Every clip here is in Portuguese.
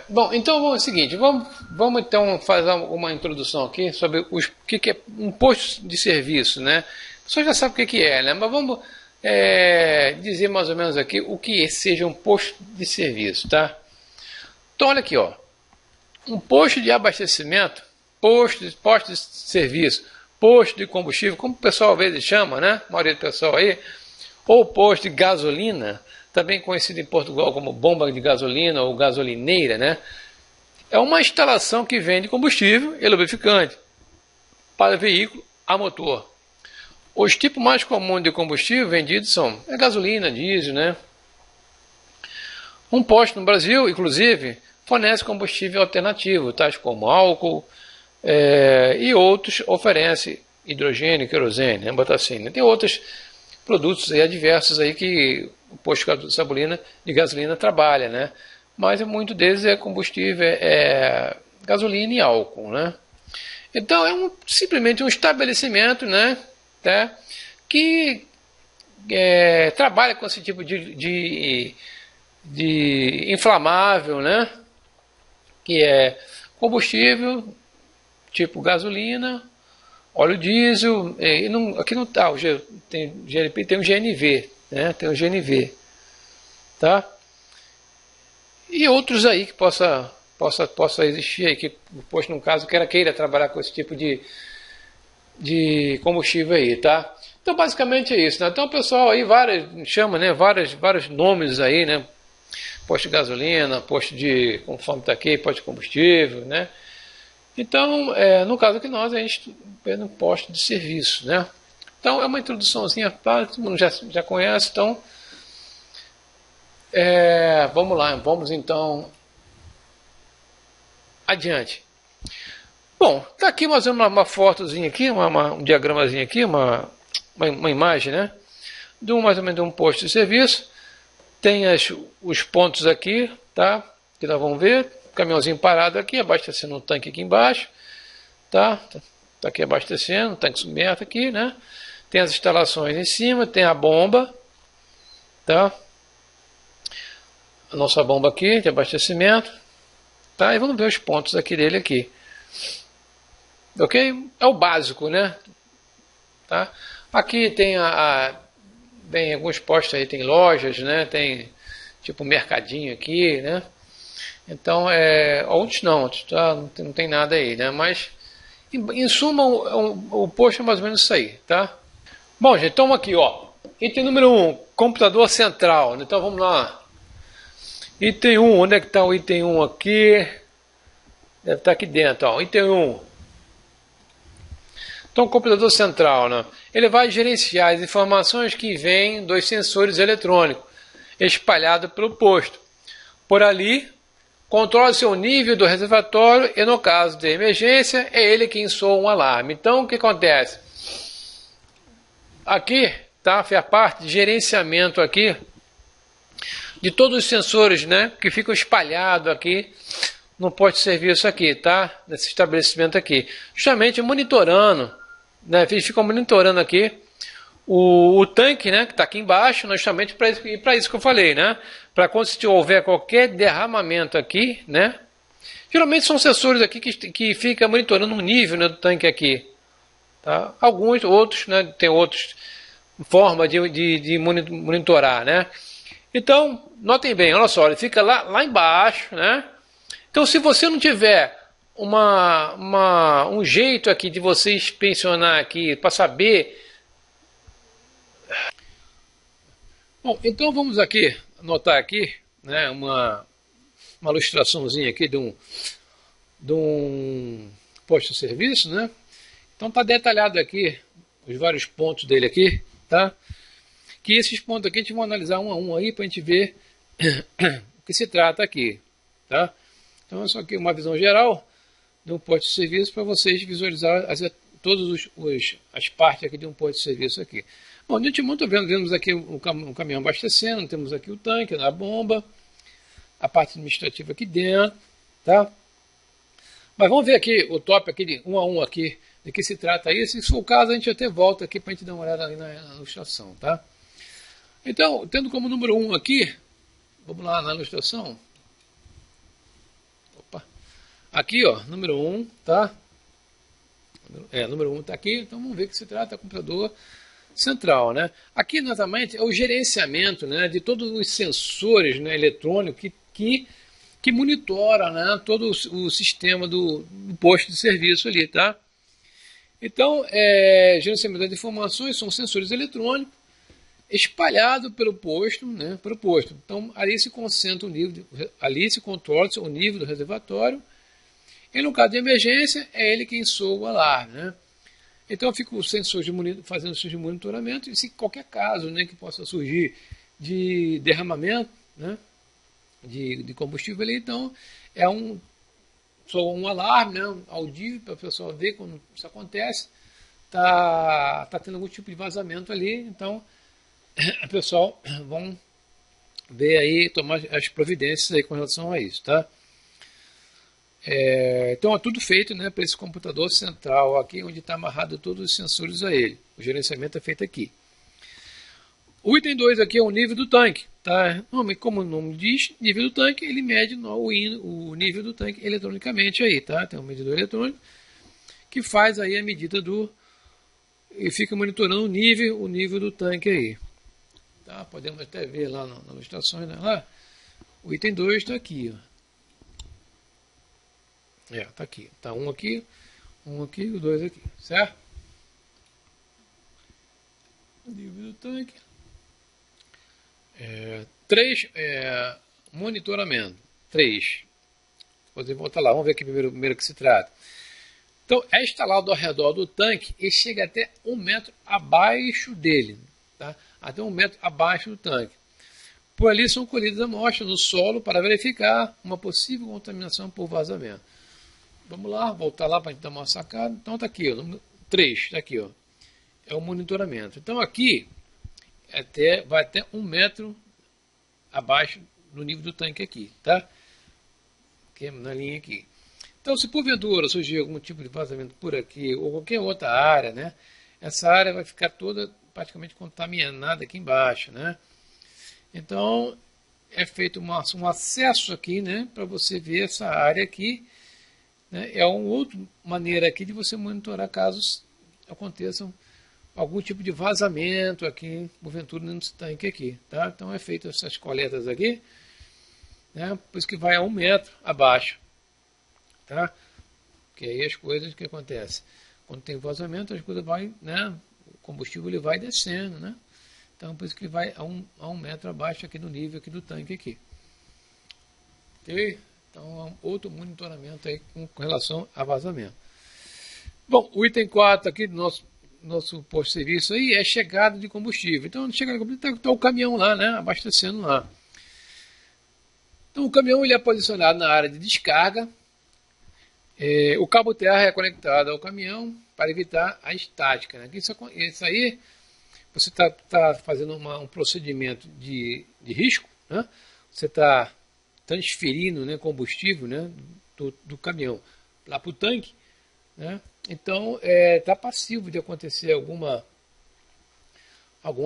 Bom, então vamos ao seguinte, vamos então fazer uma introdução aqui sobre o que é um posto de serviço, né? A pessoa já sabe o que é, né? Mas vamos dizer mais ou menos aqui o que seja um posto de serviço, tá? Então olha aqui, ó, um posto de abastecimento, posto de serviço, posto de combustível, como o pessoal às vezes chama, né? A maioria do pessoal aí, ou posto de gasolina, também conhecido em Portugal como bomba de gasolina ou gasolineira, né? É uma instalação que vende combustível e lubrificante para veículo a motor. Os tipos mais comuns de combustível vendidos são gasolina, diesel, né? Um posto no Brasil, inclusive, fornece combustível alternativo, tais como álcool, e outros oferecem hidrogênio, querosene, botacina. Tem outros produtos aí, adversos aí que o posto de gasolina trabalha, né? Mas muito deles é combustível, gasolina e álcool, né? Então simplesmente um estabelecimento, né? Tá? Que trabalha com esse tipo de inflamável, né? Que é combustível, tipo gasolina, óleo diesel, e não, aqui não tá, tem GLP, tem o GNV, né? Tem o GNV, tá? E outros aí que possa existir aí, que posto no caso queira trabalhar com esse tipo de combustível aí, tá? Então basicamente é isso, né? Então o pessoal aí chama, né, vários nomes aí, né? Posto de gasolina, posto de, conforme está aqui, posto de combustível, né? Então, no caso aqui nós, a gente é um posto de serviço, né? Então é uma introduçãozinha, todo mundo já conhece, então vamos lá, vamos então adiante. Bom, tá aqui mais uma fotozinha aqui, um diagramazinho aqui, uma imagem, né? Mais ou menos de um posto de serviço. Tem os pontos aqui, tá? Que nós vamos ver. Caminhãozinho parado aqui, abastecendo um tanque aqui embaixo, tá? Tá aqui abastecendo, um tanque submerso aqui, né? Tem as instalações em cima, tem a bomba, tá? A nossa bomba aqui de abastecimento, tá? E vamos ver os pontos aqui dele aqui. Ok? É o básico, né? Tá? Aqui tem tem alguns postos aí, tem lojas, né? Tem tipo um mercadinho aqui, né? Então, outros não, tá? Não tem nada aí, né? Mas, em suma, o posto é mais ou menos isso aí, tá? Bom, gente, então aqui, ó. Item número 1, computador central. Então, vamos lá. Item 1, onde é que está o item 1 aqui? Deve estar aqui dentro, ó. Item 1. Então, o computador central, né? Ele vai gerenciar as informações que vêm dos sensores eletrônicos espalhados pelo posto. Por ali, controla-se o nível do reservatório e, no caso de emergência, é ele quem soa um alarme. Então, o que acontece? Aqui, tá? Foi a parte de gerenciamento aqui de todos os sensores, né? Que ficam espalhados aqui no posto de serviço aqui, tá? Nesse estabelecimento aqui. Justamente monitorando, né? Eles ficam monitorando aqui o tanque, né? Que está aqui embaixo, justamente para isso que eu falei, né? Para quando se houver qualquer derramamento aqui, né? Geralmente são sensores aqui que ficam monitorando o nível, né, do tanque aqui. Tá? Alguns, outros, né? Tem outras formas de monitorar, né? Então, notem bem, olha só, ele fica lá embaixo, né? Então, se você não tiver um jeito aqui de você inspecionar aqui para saber. Bom, então vamos aqui anotar aqui, né, uma ilustraçãozinha aqui de um posto de serviço, né? Então está detalhado aqui os vários pontos dele aqui, tá? Que esses pontos aqui a gente vai analisar um a um aí para a gente ver o que se trata aqui, tá? Então é só aqui uma visão geral de um posto de serviço para vocês visualizar todas as partes aqui de um posto de serviço aqui. Bom, de antemão vemos aqui um caminhão abastecendo, temos aqui o tanque, a bomba, a parte administrativa aqui dentro, tá? Mas vamos ver aqui o top aqui de um a um aqui, de que se trata isso. Se for o caso, a gente até volta aqui para a gente dar uma olhada ali na ilustração, tá? Então, tendo como número 1 aqui, vamos lá na ilustração. Aqui, ó, número 1, tá? Número 1 está aqui, então vamos ver que se trata do computador central, né? Aqui, exatamente, é o gerenciamento, né, de todos os sensores, né, eletrônicos que monitora, né, todo o sistema do posto de serviço ali, tá? Então, gerenciamento de informações são sensores eletrônicos espalhados pelo posto, né, pelo posto. Então, ali se concentra o nível, ali se controla o nível do reservatório. E no caso de emergência, é ele quem soa o alarme, né? Então fica o sensor fazendo o de monitoramento e se qualquer caso, né, que possa surgir de derramamento, né, de combustível ali, então soa um alarme, né, audível para o pessoal ver quando isso acontece, tá tendo algum tipo de vazamento ali, então o pessoal vão ver aí, tomar as providências aí com relação a isso, tá? Então é tudo feito, né, para esse computador central aqui, onde está amarrado todos os sensores a ele. O gerenciamento é feito aqui. O item 2 aqui é o nível do tanque. Tá? Como o nome diz, nível do tanque, ele mede o nível do tanque eletronicamente aí. Tá? Tem um medidor eletrônico que faz aí a medida e fica monitorando o nível do tanque aí. Tá? Podemos até ver lá nas ilustrações, né? Lá, o item 2 está aqui, ó. Tá aqui. Tá um aqui e o 2 aqui, certo? Nível do tanque. 3, monitoramento. 3. Vou voltar lá, vamos ver aqui primeiro que se trata. Então, é instalado ao redor do tanque e chega até 1 metro abaixo dele. Tá? Até 1 metro abaixo do tanque. Por ali são colhidas amostras no solo para verificar uma possível contaminação por vazamento. Vamos lá, voltar lá para a gente dar uma sacada. Então está aqui, ó, número 3, está aqui, ó, é o monitoramento. Então aqui vai até 1 metro abaixo do nível do tanque aqui, tá? Aqui na linha aqui. Então se porventura surgir algum tipo de vazamento por aqui ou qualquer outra área, né? Essa área vai ficar toda praticamente contaminada aqui embaixo, né? Então é feito um acesso aqui, né? Para você ver essa área aqui. É uma outra maneira aqui de você monitorar casos aconteçam algum tipo de vazamento aqui, porventura, nesse tanque aqui. Tá? Então é feito essas coletas aqui, né? Por isso que vai a 1 metro abaixo. Tá? Porque aí as coisas que acontecem. Quando tem vazamento, as coisas vai, né? O combustível ele vai descendo, né? Então por isso que vai a 1 metro abaixo aqui do nível aqui do tanque aqui. Ok? Então, é um outro monitoramento aí com relação a vazamento. Bom, o item 4 aqui do nosso posto de serviço aí é chegada de combustível. Então, chegada de combustível, está o caminhão lá, né, abastecendo lá. Então, o caminhão ele é posicionado na área de descarga. O cabo terra é conectado ao caminhão para evitar a estática. Né? Isso aí, você está fazendo um procedimento de risco, né? Você está transferindo, né, combustível, né, do caminhão lá para o tanque, né? Então está passivo de acontecer algum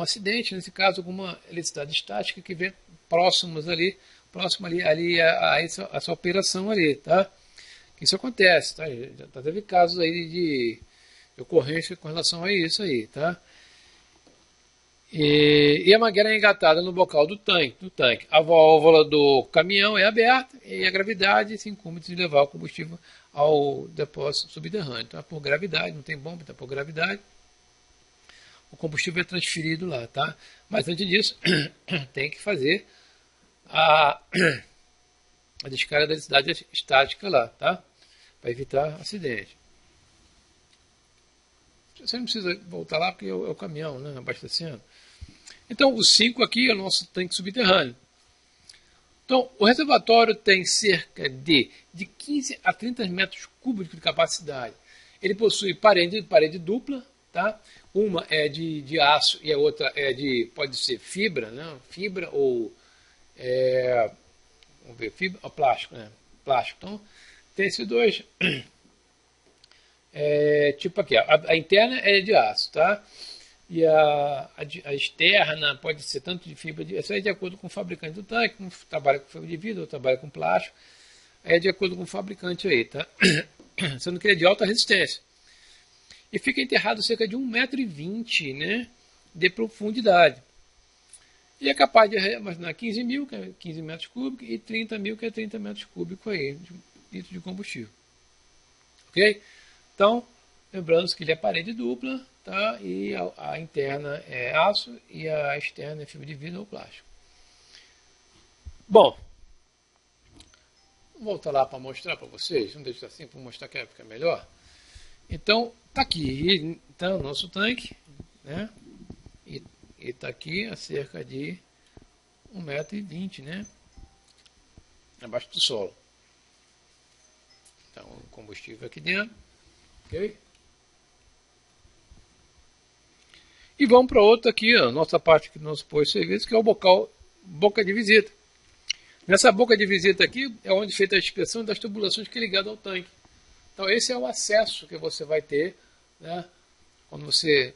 acidente, nesse caso alguma eletricidade estática que vem próximo ali a essa operação ali, tá? Isso acontece, tá? Já teve casos aí de ocorrência com relação a isso aí, tá? E a mangueira é engatada no bocal do tanque. A válvula do caminhão é aberta e a gravidade se incumbe de levar o combustível ao depósito subterrâneo. Então é por gravidade, não tem bomba, então é por gravidade. O combustível é transferido lá, tá? Mas antes disso, tem que fazer a descarga da eletricidade estática lá, tá? Para evitar acidente. Você não precisa voltar lá porque é o caminhão, né, abastecendo. Então, o 5 aqui é o nosso tanque subterrâneo. Então, o reservatório tem cerca de 15 a 30 metros cúbicos de capacidade. Ele possui parede dupla, tá? Uma é de aço e a outra pode ser fibra, né? Fibra ou vamos ver, fibra ou plástico, né? Plástico. Então, tem esses dois. Tipo aqui, a interna é de aço, tá? E a externa pode ser tanto de fibra, isso aí de acordo com o fabricante do tanque, um trabalha com fibra de vidro, outro trabalha com plástico, é de acordo com o fabricante aí, tá? Sendo que ele é de alta resistência. E fica enterrado cerca de 1,20 m, né, de profundidade. E é capaz de armazenar 15 mil, que é 15 metros cúbicos, e 30 mil, que é 30 metros cúbicos aí, de litro de combustível. Ok? Então, lembrando que ele é parede dupla, tá? E a interna é aço e a externa é fibra de vidro ou plástico. Bom, vou voltar lá para mostrar para vocês. Vamos deixar assim para mostrar que fica melhor. Então, tá aqui, então, nosso tanque, né? E está aqui a cerca de 1,20 m, né? Abaixo do solo. Então, o combustível aqui dentro, ok? E vamos para outro aqui, a nossa parte do nosso posto de serviço, que é o boca de visita. Nessa boca de visita aqui é onde é feita a inspeção das tubulações que é ligado ao tanque. Então esse é o acesso que você vai ter, né, quando você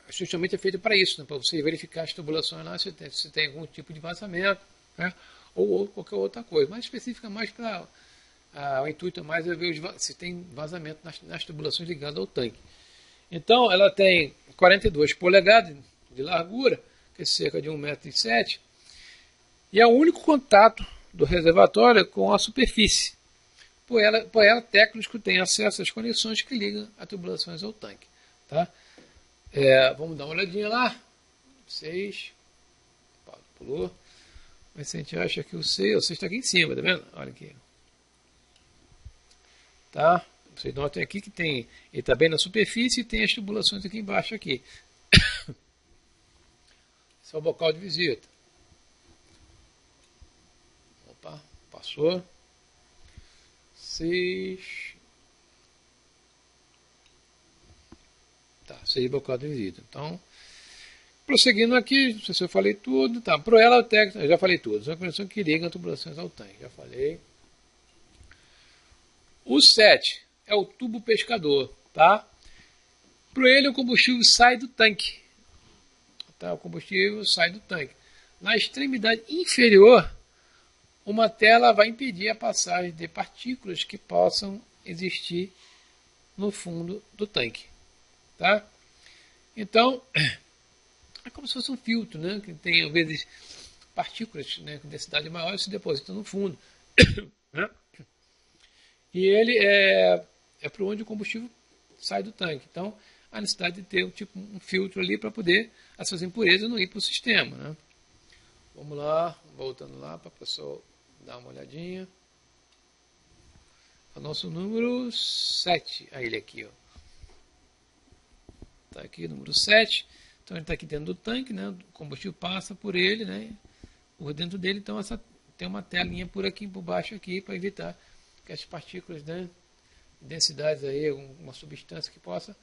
justamente é feito para isso, né, para você verificar as tubulações lá, se tem algum tipo de vazamento, né, ou qualquer outra coisa. Mas específica mais para o intuito mais é ver se tem vazamento nas tubulações ligadas ao tanque. Então ela tem 42 polegadas de largura, que é cerca de 1,07 m, e é o único contato do reservatório com a superfície. Por ela técnicos têm acesso às conexões que ligam as tubulações ao tanque. Tá? Vamos dar uma olhadinha lá. 6. Pulou. Mas se a gente acha que o 6 está aqui em cima, tá vendo? Olha aqui. Tá? Vocês notem aqui que ele está bem na superfície e tem as tubulações aqui embaixo aqui. Esse é o bocal de visita. Opa, passou. 6. Tá, 6 bocal de visita. Então, prosseguindo aqui, não sei se eu falei tudo. Tá, pro ela técnica, eu já falei tudo. São conexões que ligam tubulações ao tanque. Já falei. O 7 é o tubo pescador, tá? Pro ele o combustível sai do tanque. Tá, o combustível sai do tanque. Na extremidade inferior, uma tela vai impedir a passagem de partículas que possam existir no fundo do tanque. Tá? Então, é como se fosse um filtro, né? Que tem, às vezes, partículas, né, com densidade maior se depositam no fundo. Né? E ele é para onde o combustível sai do tanque. Então, há necessidade de ter um filtro ali para poder essas impurezas não ir para o sistema. Né? Vamos lá, voltando lá para a pessoa dar uma olhadinha. O nosso número 7. Ele aqui, ó. Está aqui, número 7. Então ele está aqui dentro do tanque, né? O combustível passa por ele, né? Por dentro dele, então tem uma telinha por aqui, por baixo aqui, para evitar que as partículas, né, densidades aí, uma substância que possa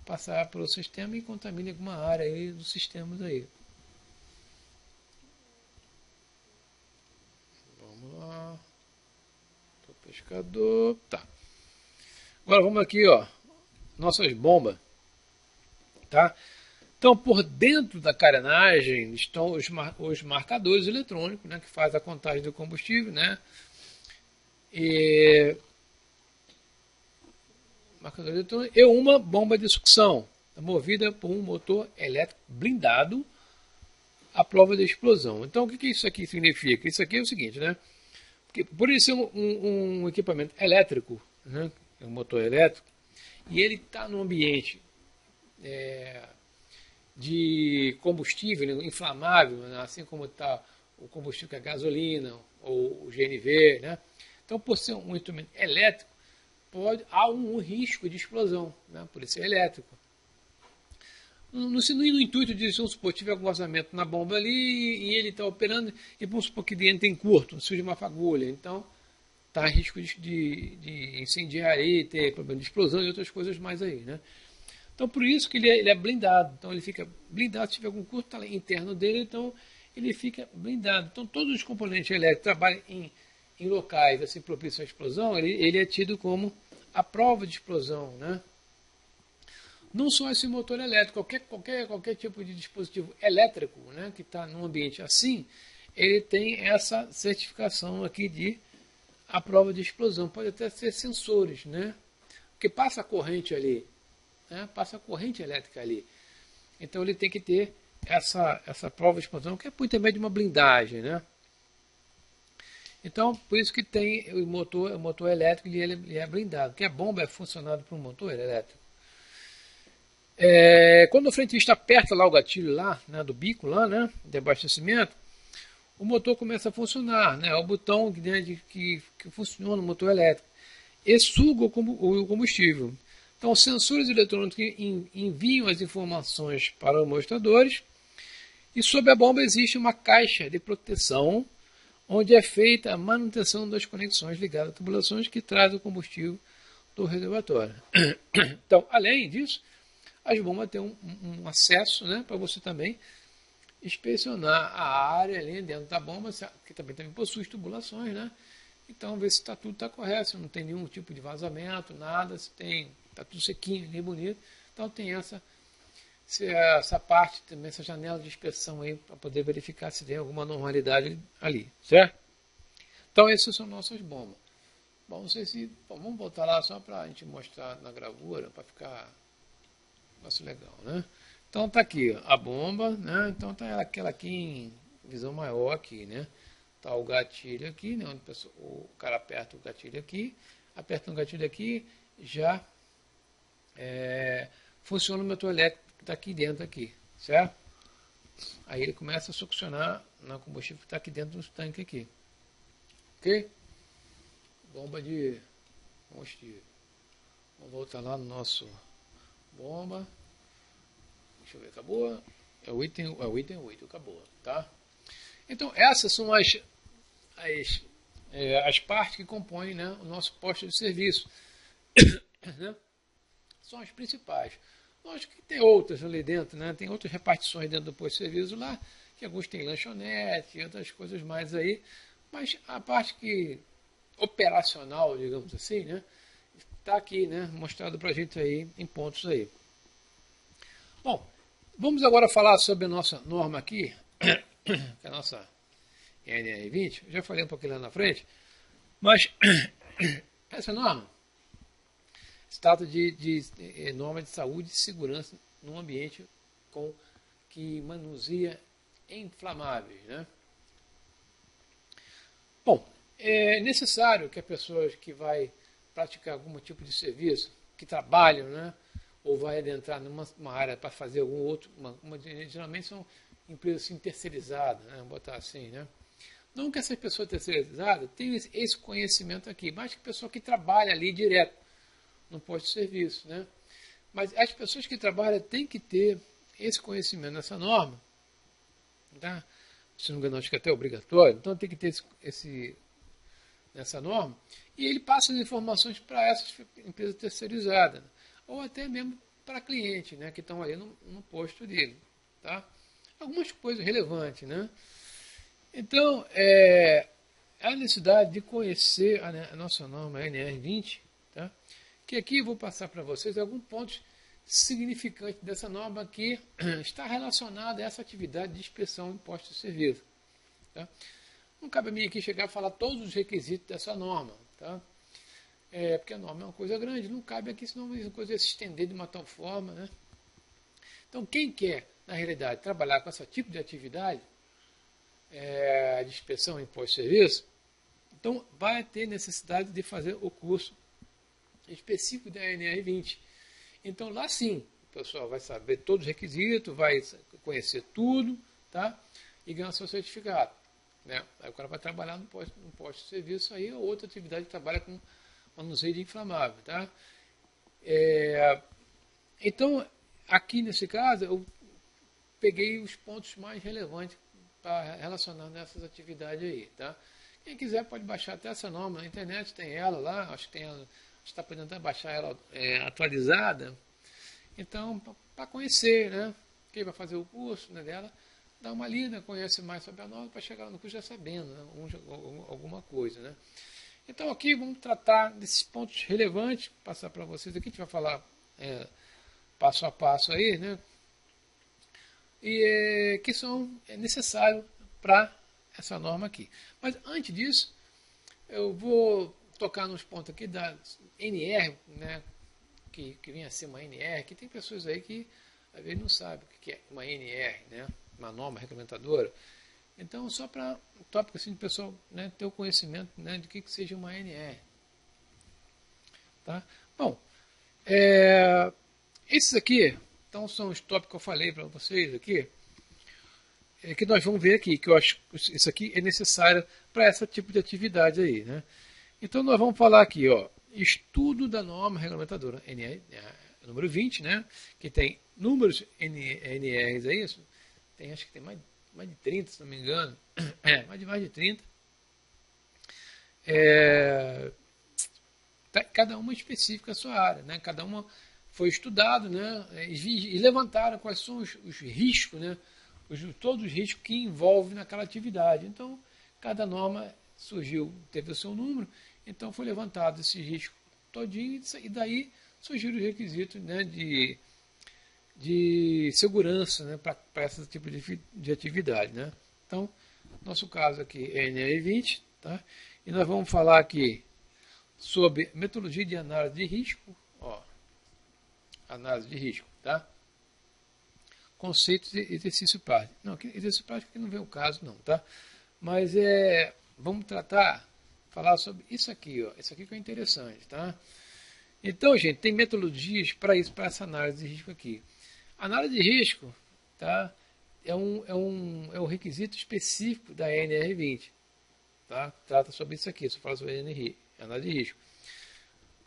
passar pelo sistema e contamine alguma área aí dos sistemas aí. Vamos lá. O pescador. Tá. Agora vamos aqui, ó. Nossas bombas. Tá? Então, por dentro da carenagem estão os marcadores eletrônicos, né, que faz a contagem do combustível, né? E marcador eletrônico e uma bomba de sucção, movida por um motor elétrico blindado à prova de explosão. Então, o que isso aqui significa? Isso aqui é o seguinte, né? Porque, por isso é um equipamento elétrico, né? É um motor elétrico, e ele está no ambiente de combustível inflamável, né? Assim como está o combustível que é a gasolina ou o GNV, né? Então, por ser um instrumento elétrico, há um risco de explosão, né? Por isso é elétrico. No intuito de, vamos supor, tiver algum vazamento na bomba ali e ele está operando, e vamos supor que dentro tem curto, surge uma fagulha, então está em risco de incendiar aí, ter problema de explosão e outras coisas mais aí, né? Então, por isso que ele é blindado. Então, ele fica blindado. Se tiver algum curto tá interno dele, então ele fica blindado. Então, todos os componentes elétricos que trabalham em locais assim, propícios à explosão, ele é tido como a prova de explosão, né? Não só esse motor elétrico, qualquer tipo de dispositivo elétrico, né, que está num ambiente assim, ele tem essa certificação aqui de a prova de explosão. Pode até ser sensores, né? Porque passa a corrente ali, né? Passa a corrente elétrica ali. Então ele tem que ter essa prova de explosão, que é por intermédio de uma blindagem, né? Então, por isso que tem o motor elétrico e ele é blindado, porque a bomba é funcionada por um motor elétrico. Quando o frentista aperta lá o gatilho lá, né, do bico lá, né, de abastecimento, o motor começa a funcionar, né, é o botão que funciona no motor elétrico, e suga o combustível. Então, os sensores eletrônicos enviam as informações para os mostradores, e sob a bomba existe uma caixa de proteção, onde é feita a manutenção das conexões ligadas a tubulações que traz o combustível do reservatório. Então, além disso, as bombas têm um acesso, né, para você também inspecionar a área ali dentro da bomba, que também possui tubulações, né? Então, ver se tudo está correto, se não tem nenhum tipo de vazamento, nada, se está tudo sequinho ali, bonito. Então, tem essa parte também, essa janela de inspeção aí, para poder verificar se tem alguma normalidade ali, certo? Então, essas são nossas bombas. Bom, não sei se... Bom, vamos voltar lá só para a gente mostrar na gravura, para ficar um negócio legal, né? Então, tá aqui ó, a bomba, né? Então, tá aquela aqui em visão maior aqui, né? Tá o gatilho aqui, né? Onde o cara aperta o gatilho aqui, apertando o gatilho aqui, já funciona o motor elétrico que está aqui dentro, aqui, certo? Aí ele começa a succionar no combustível que está aqui dentro do tanque aqui. Ok? Bomba de combustível. Vamos voltar lá no nosso bomba. Deixa eu ver, acabou? É o item 8, acabou, tá? Então, essas são as partes que compõem, né, o nosso posto de serviço. Né? São as principais. Lógico que tem outras ali dentro, né? Tem outras repartições dentro do posto de serviço lá, que alguns têm lanchonete e outras coisas mais aí, mas a parte que operacional, digamos assim, né, está aqui, né, mostrado para a gente aí em pontos aí. Bom, vamos agora falar sobre a nossa norma aqui, que é a nossa NR20. Eu já falei um pouquinho lá na frente, mas essa norma se trata de norma de saúde e segurança num ambiente que manuseia inflamáveis, né? Bom, é necessário que a pessoa que vai praticar algum tipo de serviço, que trabalham, né, ou vai adentrar numa área para fazer algum outro, geralmente são empresas assim, terceirizadas, né, vamos botar assim, né? Não que essa pessoa terceirizada tenha esse conhecimento aqui, mas que a pessoa que trabalha ali direto no posto de serviço, né? Mas as pessoas que trabalham têm que ter esse conhecimento nessa norma, tá? Se não me engano, acho que até é obrigatório, então tem que ter nessa norma, e ele passa as informações para essas empresas terceirizadas, né? Ou até mesmo para cliente, né, que estão ali no posto dele, tá? Algumas coisas relevantes, né? Então, a necessidade de conhecer a nossa norma NR20, tá? Que aqui eu vou passar para vocês alguns pontos significantes dessa norma que está relacionada a essa atividade de inspeção em postos de serviço. Tá? Não cabe a mim aqui chegar a falar todos os requisitos dessa norma, tá? Porque a norma é uma coisa grande, não cabe aqui, senão a coisa ia se estender de uma tal forma, né? Então, quem quer, na realidade, trabalhar com esse tipo de atividade de inspeção em postos de serviço, então vai ter necessidade de fazer o curso específico da NR20. Então, lá sim, o pessoal vai saber todos os requisitos, vai conhecer tudo, tá? E ganhar seu certificado. Né? Aí o cara vai trabalhar no posto de serviço aí, ou outra atividade que trabalha com manuseio de inflamável, tá? Então, aqui nesse caso, eu peguei os pontos mais relevantes para relacionar nessas atividades aí, tá? Quem quiser pode baixar até essa norma na internet, tem ela lá, acho que tem ela, está podendo até baixar ela atualizada. Então, para conhecer, né? Quem vai fazer o curso, né, dela, dá uma lida, conhece mais sobre a norma para chegar no curso já sabendo, né, alguma coisa, né? Então aqui vamos tratar desses pontos relevantes, passar para vocês aqui, a gente vai falar passo a passo aí, né? E que são necessários para essa norma aqui. Mas antes disso, eu vou tocar nos pontos aqui da NR, né, que vem a ser uma NR, que tem pessoas aí que às vezes não sabem o que é uma NR, né, uma norma regulamentadora. Então, só para um tópico assim, de pessoal, né, ter o conhecimento, né, de que seja uma NR. Tá? Bom, esses aqui, então, são os tópicos que eu falei para vocês aqui, que nós vamos ver aqui, que eu acho que isso aqui é necessário para esse tipo de atividade aí, né? Então, nós vamos falar aqui, ó, estudo da norma regulamentadora, NR, número 20, né? Que tem números NRs aí, tem, acho que tem mais de 30, se não me engano, mais de 30. Cada uma específica a sua área, né? Cada uma foi estudado, né? E levantaram quais são os riscos, né? Todos os riscos que envolvem naquela atividade. Então, cada norma surgiu, teve o seu número, então foi levantado esse risco todinho, e daí surgiram os requisitos, né, de segurança, né, para esse tipo de atividade. Né? Então, nosso caso aqui é NR20, tá? E nós vamos falar aqui sobre metodologia de análise de risco, ó, análise de risco, tá? Conceitos de exercício prático. Não, exercício prático aqui não vem o caso, não, tá? Mas vamos falar sobre isso aqui, ó. Isso aqui que é interessante, tá? Então, gente, tem metodologias para isso, para essa análise de risco aqui. Análise de risco, tá? É um requisito específico da NR20, tá? Trata sobre isso aqui, só fala sobre análise de risco.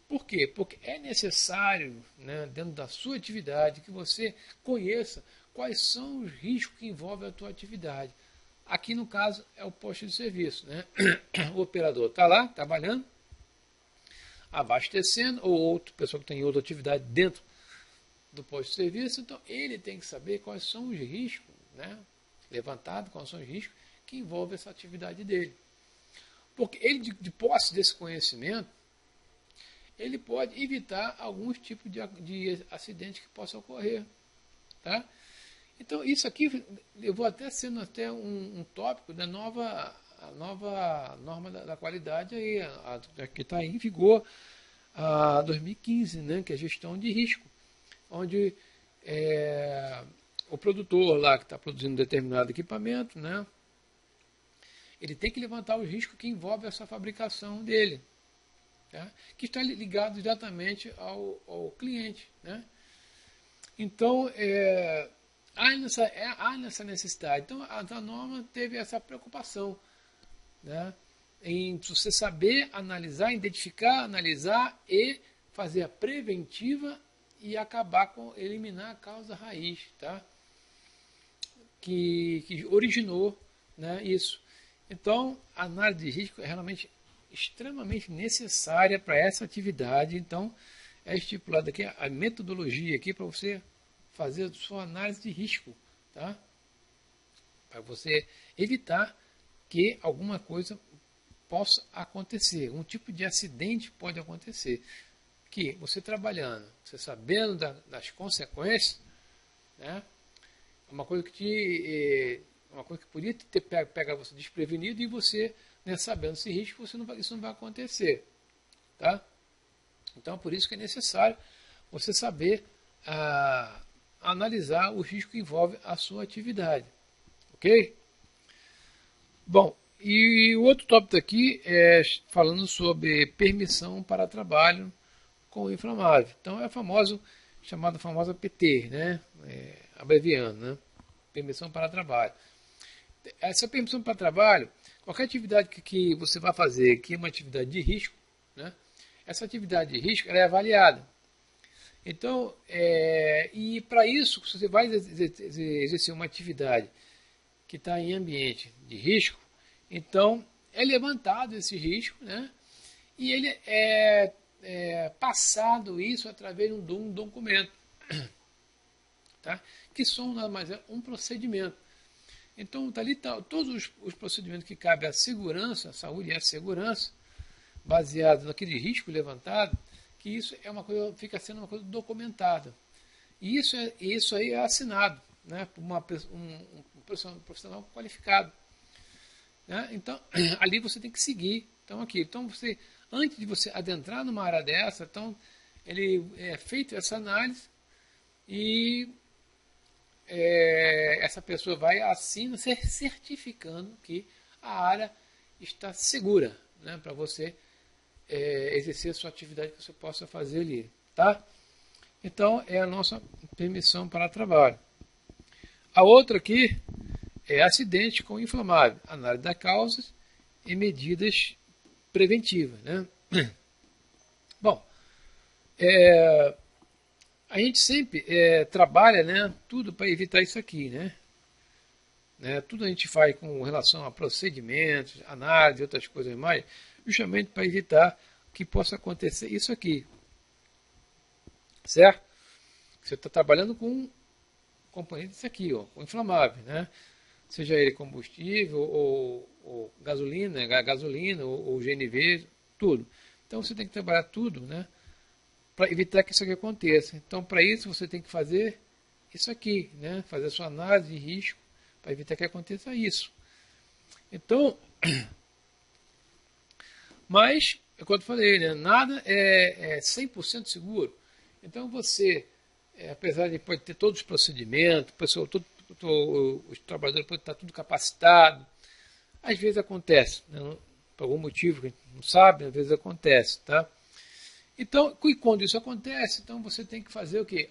Por quê? Porque é necessário, né, dentro da sua atividade, que você conheça quais são os riscos que envolvem a tua atividade. Aqui, no caso, é o posto de serviço. Né? O operador está lá, trabalhando, abastecendo, ou outra pessoa que tem outra atividade dentro do posto de serviço, então ele tem que saber quais são os riscos, né, levantados, quais são os riscos que envolvem essa atividade dele. Porque ele, de posse desse conhecimento, ele pode evitar alguns tipos de acidentes que possam ocorrer. Tá? Então, isso aqui levou até sendo até um tópico da nova norma da qualidade aí, que está em vigor a 2015, né, que é a gestão de risco, onde o produtor lá que está produzindo determinado equipamento, né, ele tem que levantar os riscos que envolvem essa fabricação dele. Tá? Que está ligado diretamente ao cliente. Né? Então, há nessa necessidade. Então, a norma teve essa preocupação, né? Em você saber analisar, identificar, analisar e fazer a preventiva e eliminar a causa raiz, tá? que originou, né, isso. Então, a análise de risco é realmente extremamente necessária para essa atividade. Então, é estipulada aqui a metodologia aqui para você fazer a sua análise de risco, tá? Para você evitar que alguma coisa possa acontecer, um tipo de acidente pode acontecer, que você trabalhando, você sabendo das consequências, né? Uma coisa que podia ter pegado você desprevenido, e você, né, sabendo esse risco, isso não vai acontecer. Tá? Então, por isso que é necessário você saber analisar o risco que envolve a sua atividade. Ok? Bom, e o outro tópico aqui é falando sobre permissão para trabalho com inflamável. Então, é a famosa PT, né? Abreviando, né? Permissão para trabalho. Essa permissão para trabalho, qualquer atividade que você vai fazer, que é uma atividade de risco, né? Essa atividade de risco ela é avaliada. Então, e para isso, se você vai exercer uma atividade que está em ambiente de risco, então é levantado esse risco, né? E ele é passado isso através de um documento, tá? Que são nada mais é um procedimento. Então, ali tá todos os procedimentos que cabem à segurança, à saúde e à segurança, baseados naquele risco levantado, que isso é uma coisa, fica sendo uma coisa documentada. E isso aí é assinado, né, por um profissional qualificado. né? Então, ali você tem que seguir. Então, aqui, então você, antes de você adentrar numa área dessa, então, ele é feito essa análise e essa pessoa vai assina certificando que a área está segura, né, para você exercer a sua atividade que você possa fazer ali, tá? Então é a nossa permissão para trabalho. A outra aqui é acidente com inflamável, análise das causas e medidas preventivas, né? Bom, a gente sempre trabalha, né, tudo para evitar isso aqui, né? Tudo a gente faz com relação a procedimentos, análise e outras coisas mais, justamente para evitar que possa acontecer isso aqui. Certo? Você está trabalhando com componentes aqui, ó, com inflamável, né? Seja ele combustível ou gasolina ou GNV, tudo. Então você tem que trabalhar tudo, né, para evitar que isso aqui aconteça. Então, para isso, você tem que fazer isso aqui, né? Fazer a sua análise de risco para evitar que aconteça isso. Então, mas, como eu falei, né, nada é 100% seguro. Então, você, apesar de pode ter todos os procedimentos, os trabalhadores podem estar tudo capacitado, às vezes acontece, né? Por algum motivo que a gente não sabe, às vezes acontece, tá? Então, e quando isso acontece, então você tem que fazer o quê?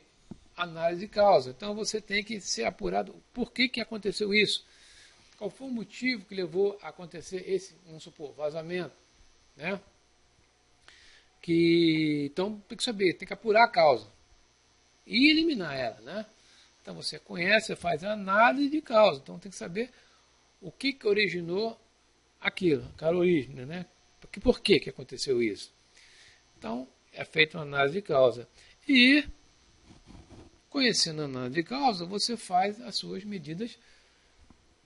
Análise de causa. Então você tem que ser apurado por que aconteceu isso. Qual foi o motivo que levou a acontecer esse, vamos supor, vazamento, né? Então tem que saber, tem que apurar a causa e eliminar ela, né? Então você conhece, faz a análise de causa. Então tem que saber o que originou aquilo, aquela origem, né? Por que aconteceu isso? Então é feita uma análise de causa. E, conhecendo a análise de causa, você faz as suas medidas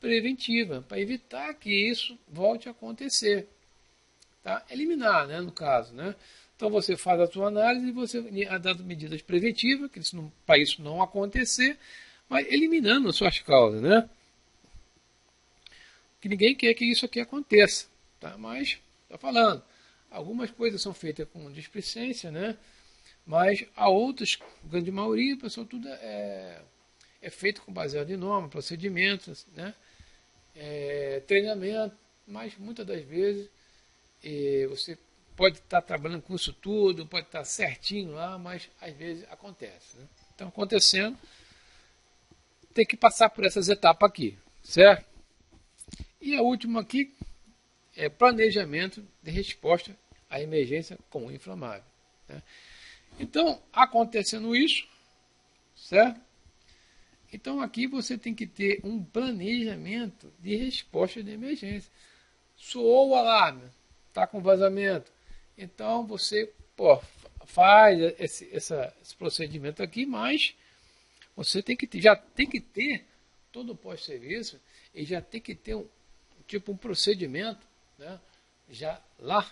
preventivas para evitar que isso volte a acontecer. Tá? Eliminar, né, no caso. Né? Então você faz a sua análise e você dá medidas preventivas para isso não acontecer, mas eliminando as suas causas. Né? Que ninguém quer que isso aqui aconteça. Tá? Mas, está falando. Algumas coisas são feitas com displicência, né? Mas a outras, a grande maioria, pessoal, tudo é feito com baseado em normas, procedimentos, né? Treinamento, mas muitas das vezes você pode estar trabalhando com isso tudo, pode estar certinho lá, mas às vezes acontece. Né? Então, acontecendo, tem que passar por essas etapas aqui, certo? E a última aqui é planejamento de resposta à emergência com inflamável. Né? Então, acontecendo isso, certo? Então, aqui você tem que ter um planejamento de resposta de emergência. Soou o alarme, está com vazamento. Então, você faz esse procedimento aqui, mas você já tem que ter todo o pós-serviço e já tem que ter um procedimento, né? Já lá,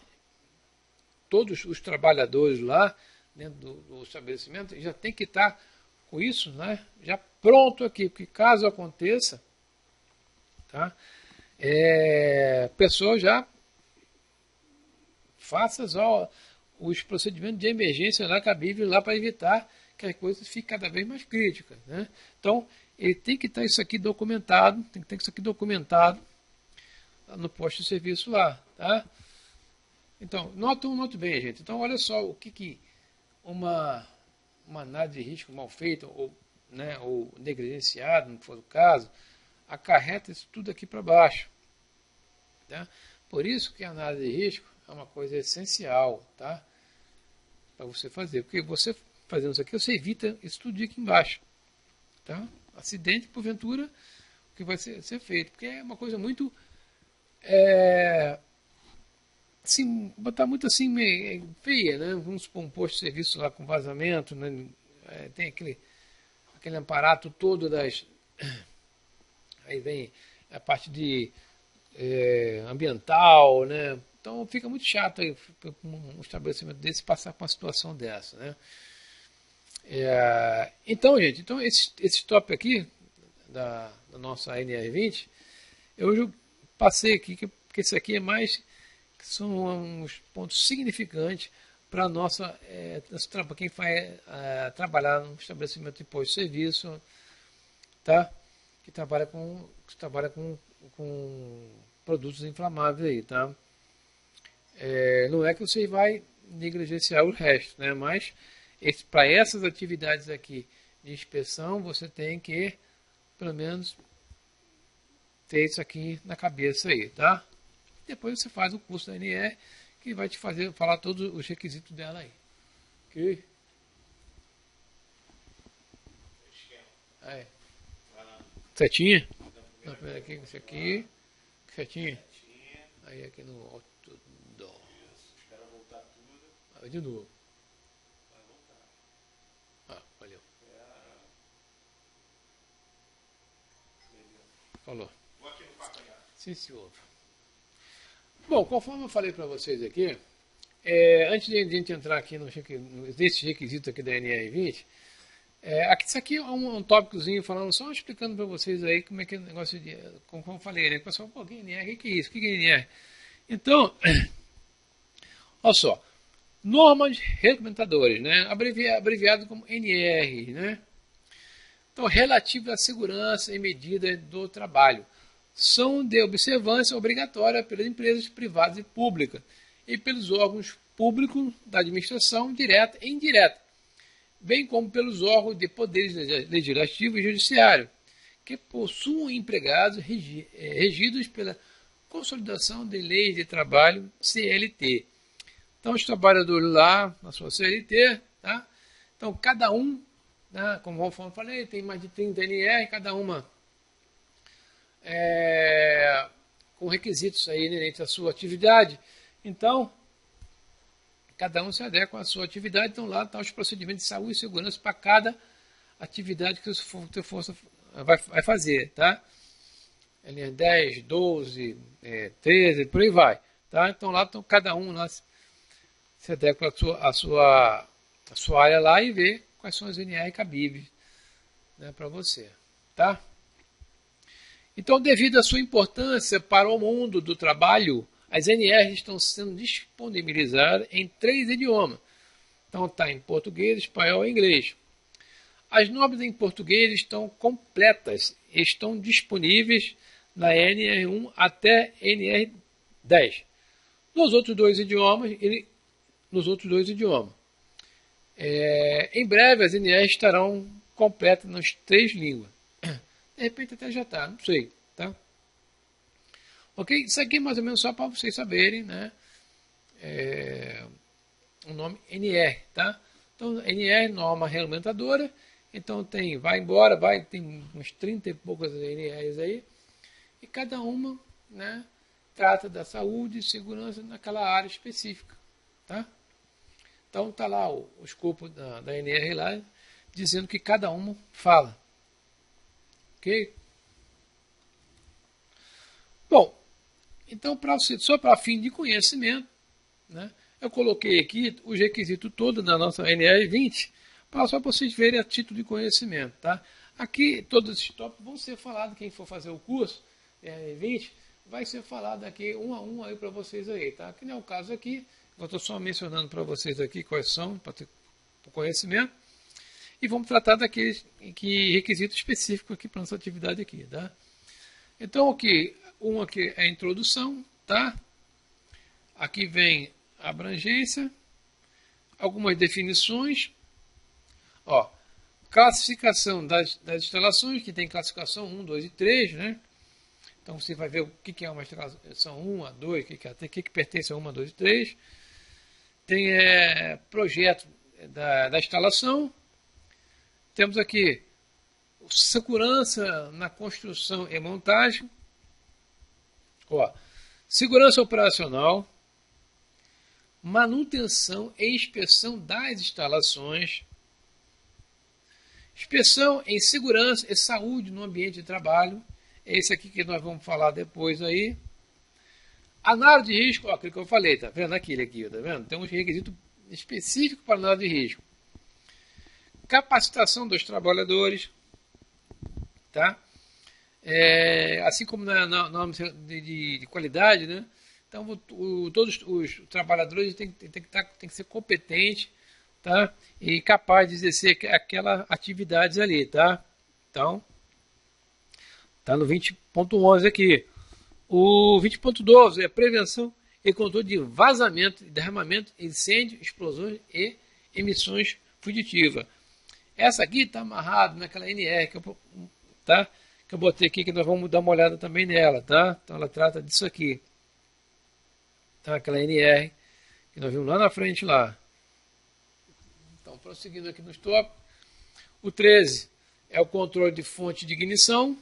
todos os trabalhadores lá, dentro do estabelecimento, já tem que estar com isso, né, já pronto aqui, porque caso aconteça, tá, a pessoa já faça os procedimentos de emergência lá cabíveis lá para evitar que as coisas fiquem cada vez mais críticas. Né? Então, ele tem que estar isso aqui documentado, tem que ter isso aqui documentado no posto de serviço lá. Tá? Então, note bem, gente. Então, olha só o que uma análise de risco mal feita ou negligenciada, não for o caso, acarreta isso tudo aqui para baixo. Tá? Por isso que a análise de risco é uma coisa essencial, tá? Para você fazer. Porque você fazendo isso aqui, você evita isso tudo aqui embaixo. Tá? Acidente, porventura, o que vai ser feito. Porque é uma coisa muito... assim, botar muito assim feia, né? Vamos supor um posto de serviço lá com vazamento, né? Tem aquele aparato todo aí vem a parte de ambiental, né? Então fica muito chato aí um estabelecimento desse passar por uma situação dessa, né? Então, gente, esse top aqui da nossa NR20, eu passei aqui, porque isso aqui é mais, são uns pontos significantes para para quem vai trabalhar no estabelecimento de posto de serviço, tá? Que trabalha com produtos inflamáveis aí, tá? Não é que você vai negligenciar o resto, né? Mas para essas atividades aqui de inspeção, você tem que, pelo menos, ter isso aqui na cabeça aí, tá? Depois você faz o curso da NR, que vai te falar todos os requisitos dela aí. Ok? Aí. Setinha? Não, primeiro aqui, isso aqui. Setinha? Aí aqui no outdoor. Espera voltar tudo. Aí de novo. Vai voltar. Valeu. Beleza. Falou. Vou aqui no calcanhar. Sim, senhor. Bom, conforme eu falei para vocês aqui, antes de a gente entrar aqui nesses requisitos aqui da NR20, isso aqui é um tópicozinho falando, só explicando para vocês aí como é que é o negócio de, como eu falei, né? O pessoal, pô, que NR, o que é isso? O que é NR? Então, olha só, normas regulamentadoras, né? Abreviado como NR, né? Então, relativo à segurança e medida do trabalho, são de observância obrigatória pelas empresas privadas e públicas e pelos órgãos públicos da administração direta e indireta, bem como pelos órgãos de poderes legislativo e judiciário, que possuam empregados regidos pela Consolidação de Leis de Trabalho, CLT. Então, os trabalhadores lá, na sua CLT, tá? Então, cada um, né, como eu falei, tem mais de 30 NR, cada uma com requisitos aí inerentes à sua atividade. Então, cada um se adequa à sua atividade. Então, lá estão os procedimentos de saúde e segurança para cada atividade que você vai fazer, tá? LN 10, 12, 13, por aí vai. Tá? Então, lá cada um lá se adequa à sua área lá e vê quais são as NR cabíveis, né, para você. Tá? Então, devido à sua importância para o mundo do trabalho, as NRs estão sendo disponibilizadas em 3 idiomas. Então, está em português, espanhol e inglês. As normas em português estão completas, estão disponíveis na NR1 até NR10. Nos outros dois idiomas, em breve as NRs estarão completas nas 3 línguas. De repente até já está, não sei, tá? Ok? Isso aqui é mais ou menos só para vocês saberem, né? O nome NR, tá? Então, NR, norma regulamentadora. Então, tem uns 30 e poucas NRs aí. E cada uma, né, trata da saúde e segurança naquela área específica, tá? Então, tá lá o escopo da NR lá, dizendo que cada uma fala. Ok? Bom, então, só para fim de conhecimento, né, eu coloquei aqui os requisitos todos da nossa NR20, só para vocês verem a título de conhecimento. Tá? Aqui, todos esses tópicos vão ser falados, quem for fazer o curso NR20, vai ser falado aqui um a um aí para vocês aí. Tá? Que não é o caso aqui, eu estou só mencionando para vocês aqui quais são, para ter conhecimento. E vamos tratar daqueles requisitos específicos aqui para nossa atividade aqui, tá? Então, aqui é a introdução, tá? Aqui vem a abrangência, algumas definições, ó, classificação das instalações, que tem classificação 1, 2 e 3, né? Então, você vai ver o que é uma instalação 1, a 2, o que pertence a 1, 2 e 3. Tem projeto da instalação. Temos aqui segurança na construção e montagem, segurança operacional, manutenção e inspeção das instalações, inspeção em segurança e saúde no ambiente de trabalho, é esse aqui que nós vamos falar depois aí. Análise de risco, aquilo que eu falei, tá vendo aquele aqui, tá vendo? Tem um requisito específico para análise de risco. Capacitação dos trabalhadores, tá? assim como na norma de qualidade, né? Então, todos os trabalhadores têm que ser competentes, tá? E capaz de exercer aquelas atividades ali, tá? Então, tá no 20.11 aqui. O 20.12 é prevenção e controle de vazamento, derramamento, incêndio, explosões e emissões fugitivas. Essa aqui está amarrada naquela NR tá? Que eu botei aqui, que nós vamos dar uma olhada também nela, tá? Então ela trata disso aqui. Tá? Aquela NR que nós vimos lá na frente lá. Então, prosseguindo aqui no stop. O 13 é o controle de fonte de ignição.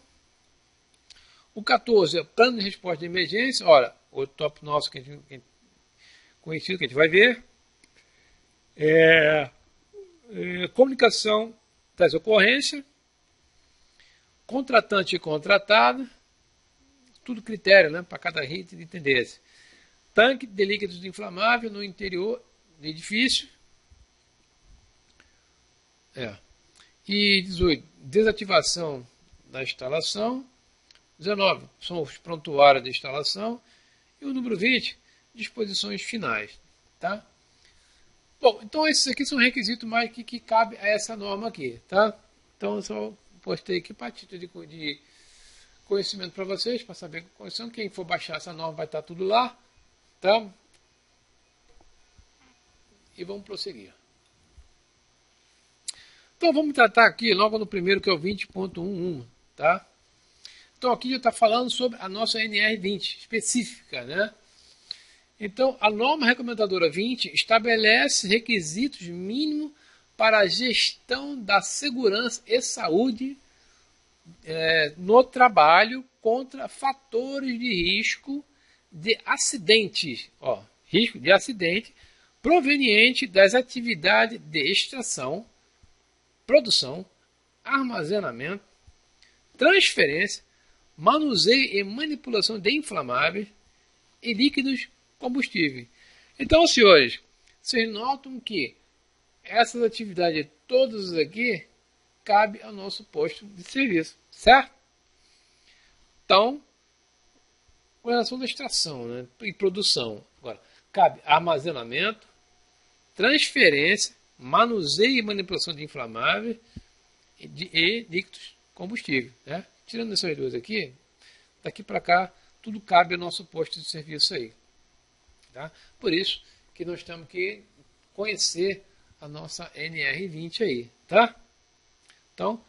O 14 é o plano de resposta de emergência. Olha, o top nosso que a gente conhecido, que a gente vai ver. Comunicação das ocorrências. Contratante e contratado. Tudo critério, né, para cada item de tendência. Tanque de líquidos inflamáveis no interior do edifício. E 18, desativação da instalação. 19, são os prontuários de instalação. E o número 20, disposições finais. Tá? Bom, então esses aqui são requisitos mais que cabe a essa norma aqui. Tá? Então eu só postei aqui para título de conhecimento para vocês, para saber quais são. Quem for baixar essa norma vai estar tudo lá. Tá? E vamos prosseguir. Então vamos tratar aqui logo no primeiro, que é o 20.11, tá? Então aqui já está falando sobre a nossa NR20 específica, né? Então a norma recomendadora 20 estabelece requisitos mínimos para a gestão da segurança e saúde no trabalho contra fatores de risco de acidentes, risco de acidente proveniente das atividades de extração, produção, armazenamento, transferência, manuseio e manipulação de inflamáveis e líquidos combustíveis. Então, senhores, vocês notam que essas atividades todas aqui cabem ao nosso posto de serviço, certo? Então, com relação à extração, né, e produção, agora, cabe armazenamento, transferência, manuseio e manipulação de inflamáveis e líquidos combustíveis. Né? Tirando essas duas aqui, daqui para cá, tudo cabe ao nosso posto de serviço aí. Tá? Por isso que nós temos que conhecer a nossa NR20 aí. Tá? Então,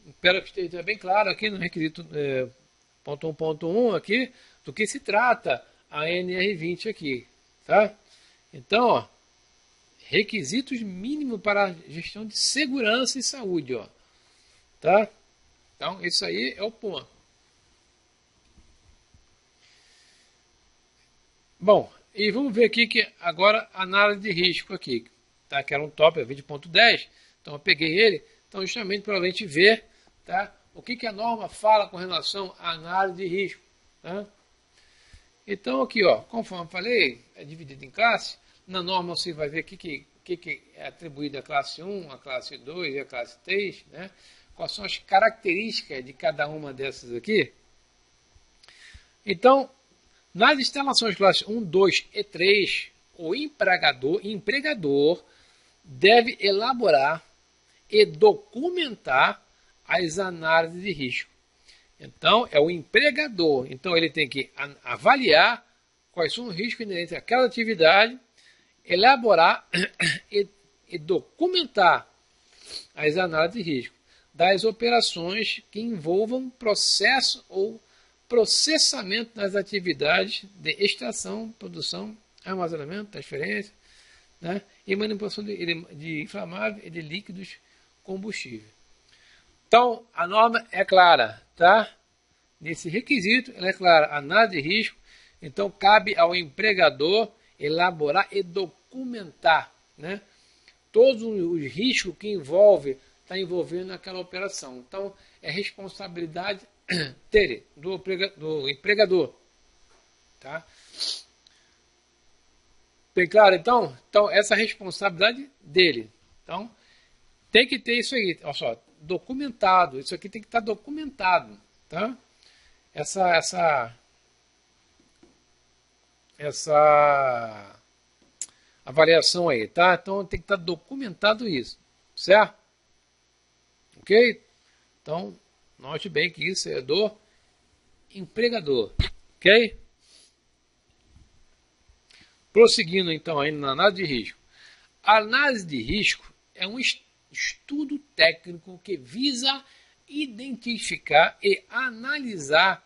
espero que esteja bem claro aqui no requisito ponto 1.1 aqui, do que se trata a NR20 aqui. Tá? Então, ó, requisitos mínimos para a gestão de segurança e saúde. Ó. Tá? Então, isso aí é o ponto. Bom, e vamos ver aqui que agora análise de risco aqui. Tá? Que era um top, 20.10. Então, eu peguei ele. Então, justamente para a gente ver, tá? O que a norma fala com relação à análise de risco. Tá? Então, aqui, ó, conforme eu falei, é dividido em classe. Na norma você vai ver o que é atribuído à classe 1, à classe 2 e à classe 3, né? Quais são as características de cada uma dessas aqui. Então, nas instalações classe 1, 2 e 3, o empregador deve elaborar e documentar as análises de risco. Então, é o empregador. Então, ele tem que avaliar quais são os riscos inerentes àquela atividade, elaborar e documentar as análises de risco das operações que envolvam processo ou processamento das atividades de extração, produção, armazenamento, transferência, né, e manipulação de inflamáveis e de líquidos combustíveis. Então, a norma é clara, tá? Nesse requisito, ela é clara, análise de risco. Então, cabe ao empregador elaborar e documentar, né, todos os riscos que está envolvendo naquela operação. Então, é responsabilidade dele, do empregador. Tá? Bem claro, então? Então, essa responsabilidade dele. Então, tem que ter isso aí, olha só, documentado. Isso aqui tem que estar documentado. tá? Essa avaliação aí, tá? Então tem que estar documentado isso, certo? Ok? Então, note bem que isso é do empregador, ok? Prosseguindo então aí na análise de risco. A análise de risco é um estudo técnico que visa identificar e analisar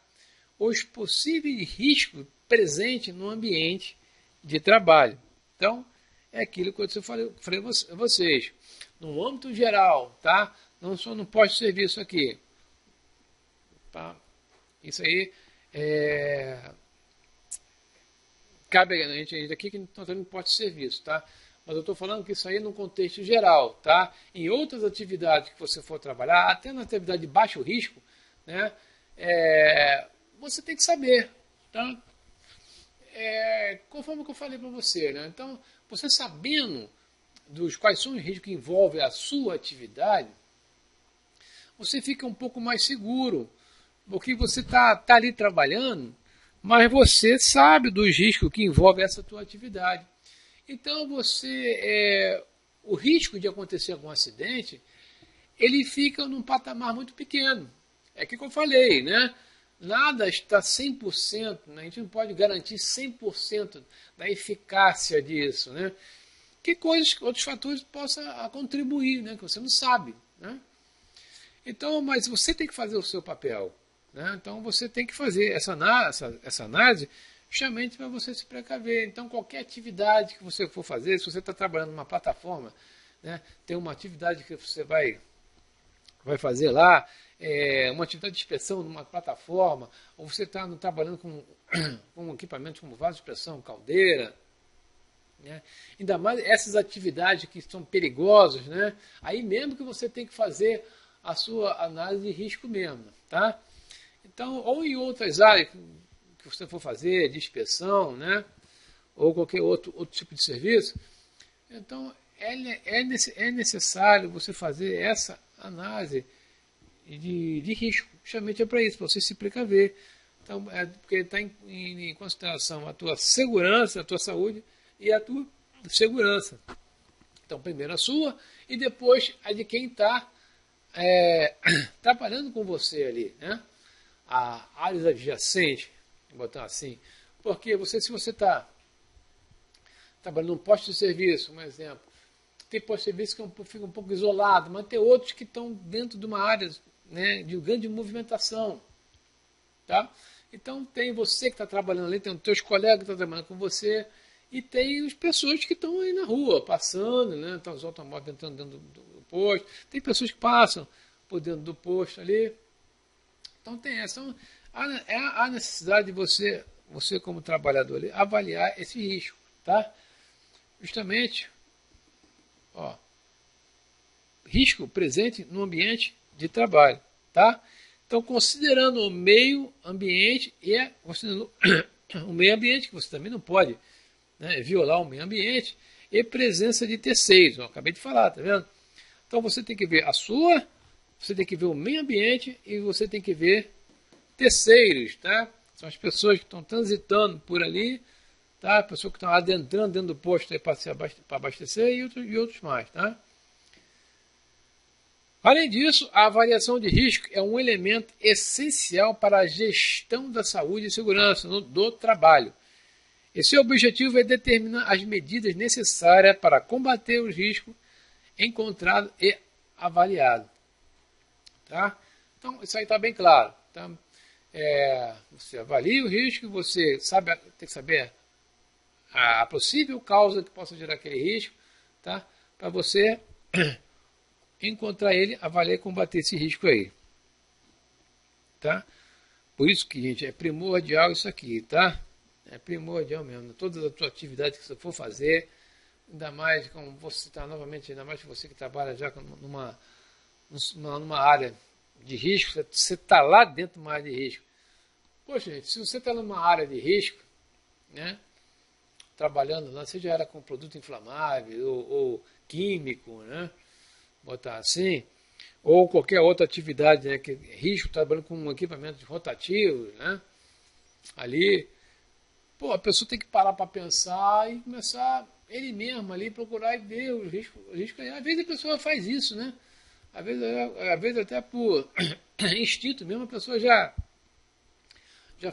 os possíveis riscos presentes no ambiente de trabalho. Então, é aquilo que eu falei a vocês. No âmbito geral, tá? Não só no pós-serviço aqui. Tá? Isso aí cabe a gente aqui que não está no pós-serviço, tá? Mas eu estou falando que isso aí é num contexto geral, tá? Em outras atividades que você for trabalhar, até na atividade de baixo risco, né? Você tem que saber, tá? Conforme que eu falei para você, né? Então, você sabendo quais são os riscos que envolvem a sua atividade, você fica um pouco mais seguro, porque você está ali trabalhando, mas você sabe dos riscos que envolvem essa tua atividade. Então, o risco de acontecer algum acidente, ele fica num patamar muito pequeno. É o que eu falei, né? Nada está 100%, né? A gente não pode garantir 100% da eficácia disso, né? Que outros fatores possam contribuir, né? Que você não sabe, né? Então, mas você tem que fazer o seu papel, né? Então, você tem que fazer essa análise justamente para você se precaver. Então, qualquer atividade que você for fazer, se você está trabalhando numa plataforma, né? Tem uma atividade que você vai fazer lá, uma atividade de inspeção numa plataforma, ou você está trabalhando com um equipamento como vaso de pressão, caldeira, né? Ainda mais essas atividades que são perigosas, né? Aí mesmo que você tem que fazer a sua análise de risco mesmo, tá? Então, ou em outras áreas que você for fazer, de inspeção, né? Ou qualquer outro tipo de serviço, então é necessário você fazer essa análise de risco. Justamente é para isso, para você se precaver. Então, porque está em consideração a tua segurança, a tua saúde e a tua segurança. Então, primeiro a sua e depois a de quem está trabalhando com você ali, né? A áreas adjacentes, vou botar assim. Porque se você está trabalhando num posto de serviço, um exemplo, tem posto de serviço que fica um pouco isolado, mas tem outros que estão dentro de uma área, né, de grande movimentação. Tá? Então tem você que está trabalhando ali, tem os teus colegas que estão trabalhando com você, e tem as pessoas que estão aí na rua, passando, né? Então os automóveis entrando dentro do posto, tem pessoas que passam por dentro do posto ali. Então tem essa. Então, há necessidade de você como trabalhador ali, avaliar esse risco. Tá? Justamente, risco presente no ambiente de trabalho. Tá? Então, considerando o meio ambiente considerando o meio ambiente, que você também não pode, né, violar o meio ambiente, e presença de terceiros. Eu acabei de falar, tá vendo? Então, você tem que ver você tem que ver o meio ambiente e você tem que ver terceiros, tá? São as pessoas que estão transitando por ali, tá? Pessoas que estão adentrando dentro do posto para abastecer e outros mais, tá? Além disso, a avaliação de risco é um elemento essencial para a gestão da saúde e segurança do trabalho. E seu objetivo é determinar as medidas necessárias para combater os riscos encontrados e avaliados. Tá? Então, isso aí está bem claro. Tá? Você avalia o risco, você tem que saber a possível causa que possa gerar aquele risco, tá? Para você encontrar ele, avaliar e combater esse risco aí. Tá? Por isso que, gente, é primordial isso aqui, tá? É primordial mesmo. Todas as suas atividades que você for fazer, ainda mais, como vou citar novamente, ainda mais você que trabalha já numa área de risco, você está lá dentro de uma área de risco. Poxa, gente, se você está numa área de risco, né, trabalhando lá, seja era com produto inflamável ou químico, né, botar assim, ou qualquer outra atividade, né, que risco, trabalhando com equipamentos rotativos, né, ali, pô, a pessoa tem que parar para pensar e começar ele mesmo ali procurar e ver os riscos. Às vezes a pessoa faz isso, né? Às vezes até por instinto mesmo a pessoa já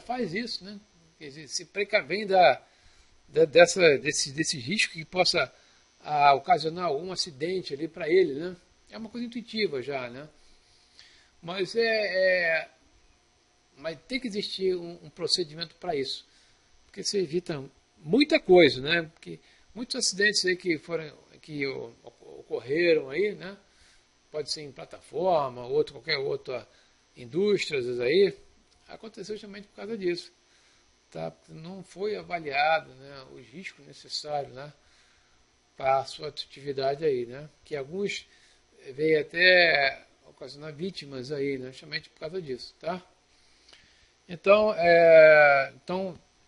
faz isso, né? Quer dizer, se precavém desse risco que possa ocasionar algum acidente ali para ele, né? É uma coisa intuitiva já, né? Mas mas tem que existir um procedimento para isso, porque você evita muita coisa, né? Porque muitos acidentes aí que ocorreram aí, né? Pode ser em plataforma, qualquer outra indústrias aí, aconteceu justamente por causa disso. Tá? Não foi avaliado, né, os riscos necessários, né, para a sua atividade aí, né? Que alguns veio até ocasionar vítimas aí, né, justamente por causa disso, tá? Então,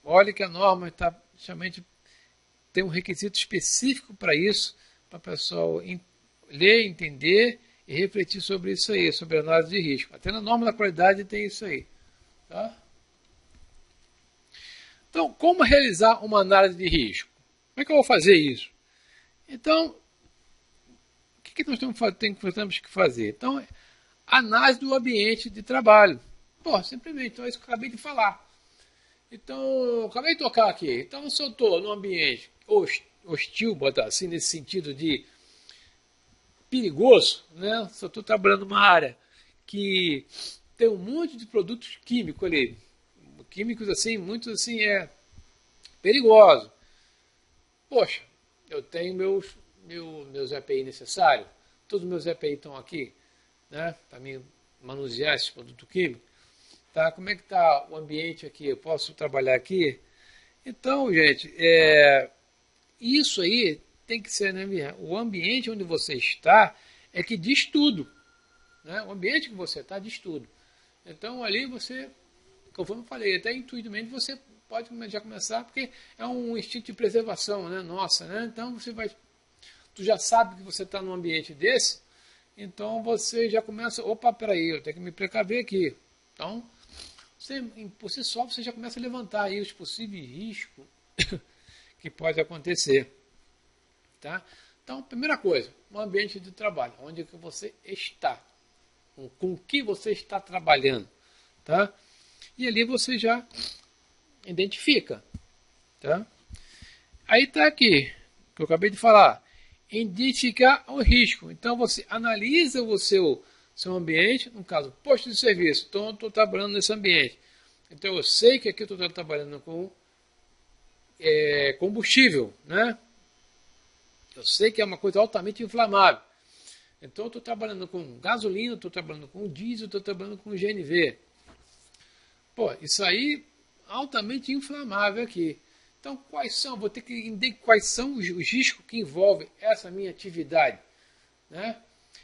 olha que a norma está justamente tem um requisito específico para isso, para o pessoal ler, entender e refletir sobre isso aí, sobre a análise de risco. Até na norma da qualidade tem isso aí, tá? Então, como realizar uma análise de risco? Como é que eu vou fazer isso? Então, o que nós temos que fazer? Então, análise do ambiente de trabalho. Pô, simplesmente, então é isso que eu acabei de falar. Então, eu acabei de tocar aqui. Então, se eu estou num ambiente hostil, botar assim, nesse sentido de perigoso, né? Se eu estou trabalhando numa área que tem um monte de produtos químicos ali, químicos assim, muitos assim perigosos. Poxa, eu tenho meus EPI necessários, todos os meus EPI estão aqui, né? Para mim manusear esse produto químico. Tá? Como é que está o ambiente aqui? Eu posso trabalhar aqui? Então, gente, isso aí tem que ser, né? O ambiente onde você está é que diz tudo. Né? O ambiente que você está diz tudo. Então, ali você, conforme eu falei, até intuitivamente você pode já começar, porque é um instinto de preservação, né? Nossa, né? Então, tu já sabe que você está num ambiente desse, então você já começa, opa, peraí, eu tenho que me precaver aqui. Então, por si só, você já começa a levantar aí os possíveis riscos que pode acontecer. Tá? Então, primeira coisa, um ambiente de trabalho, onde que você está, com o que você está trabalhando. Tá? E ali você já identifica. Tá? Aí está aqui, que eu acabei de falar, identificar o risco. Então, você analisa o seu ambiente, no caso, posto de serviço. Então, eu estou trabalhando nesse ambiente. Então, eu sei que aqui eu estou trabalhando com combustível, né? Eu sei que é uma coisa altamente inflamável. Então, eu estou trabalhando com gasolina, estou trabalhando com diesel, estou trabalhando com GNV. Pô, isso aí altamente inflamável aqui. Então, vou ter que entender quais são os riscos que envolvem essa minha atividade, né?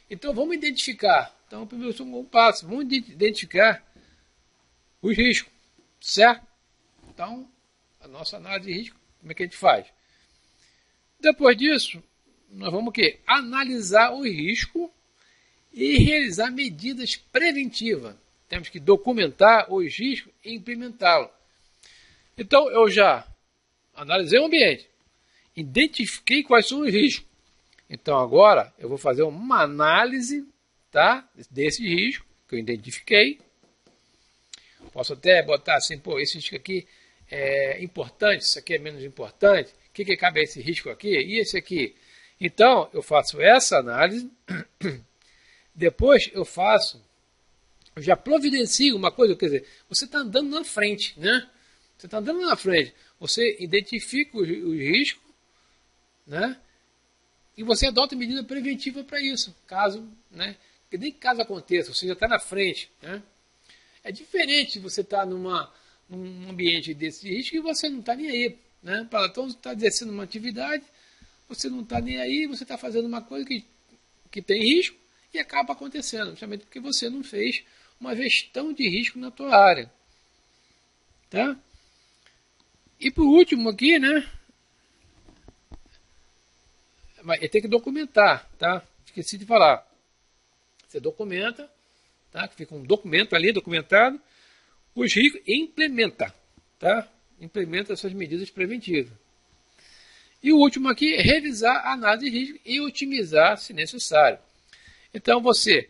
Então, vamos identificar. Então, primeiro passo, vamos identificar os riscos, certo? Então, a nossa análise de risco, como é que a gente faz? Depois disso, nós vamos o quê? Analisar o risco e realizar medidas preventivas. Temos que documentar os riscos e implementá-los. Então, eu já analisei o ambiente, identifiquei quais são os riscos. Então, agora, eu vou fazer uma análise, tá, desse risco que eu identifiquei. Posso até botar assim, pô, esse risco aqui é importante, isso aqui é menos importante. O que cabe a esse risco aqui? E esse aqui? Então, eu faço essa análise. Depois eu já providencio uma coisa, quer dizer, você está andando na frente, né? Você está andando na frente, você identifica os riscos, né? E você adota medida preventiva para isso, caso, né? Porque nem caso aconteça, você já está na frente, né? É diferente você estar num ambiente desse risco e você não está nem aí, né? Então você está exercendo uma atividade, você não está nem aí, você está fazendo uma coisa que tem risco e acaba acontecendo, justamente porque você não fez uma gestão de risco na tua área, tá? E por último aqui, né? Tem que documentar, tá? Esqueci de falar. Você documenta, tá? Fica um documento ali, documentado, os riscos e implementa, tá? Implementa essas medidas preventivas. E o último aqui é revisar a análise de risco e otimizar se necessário. Então você,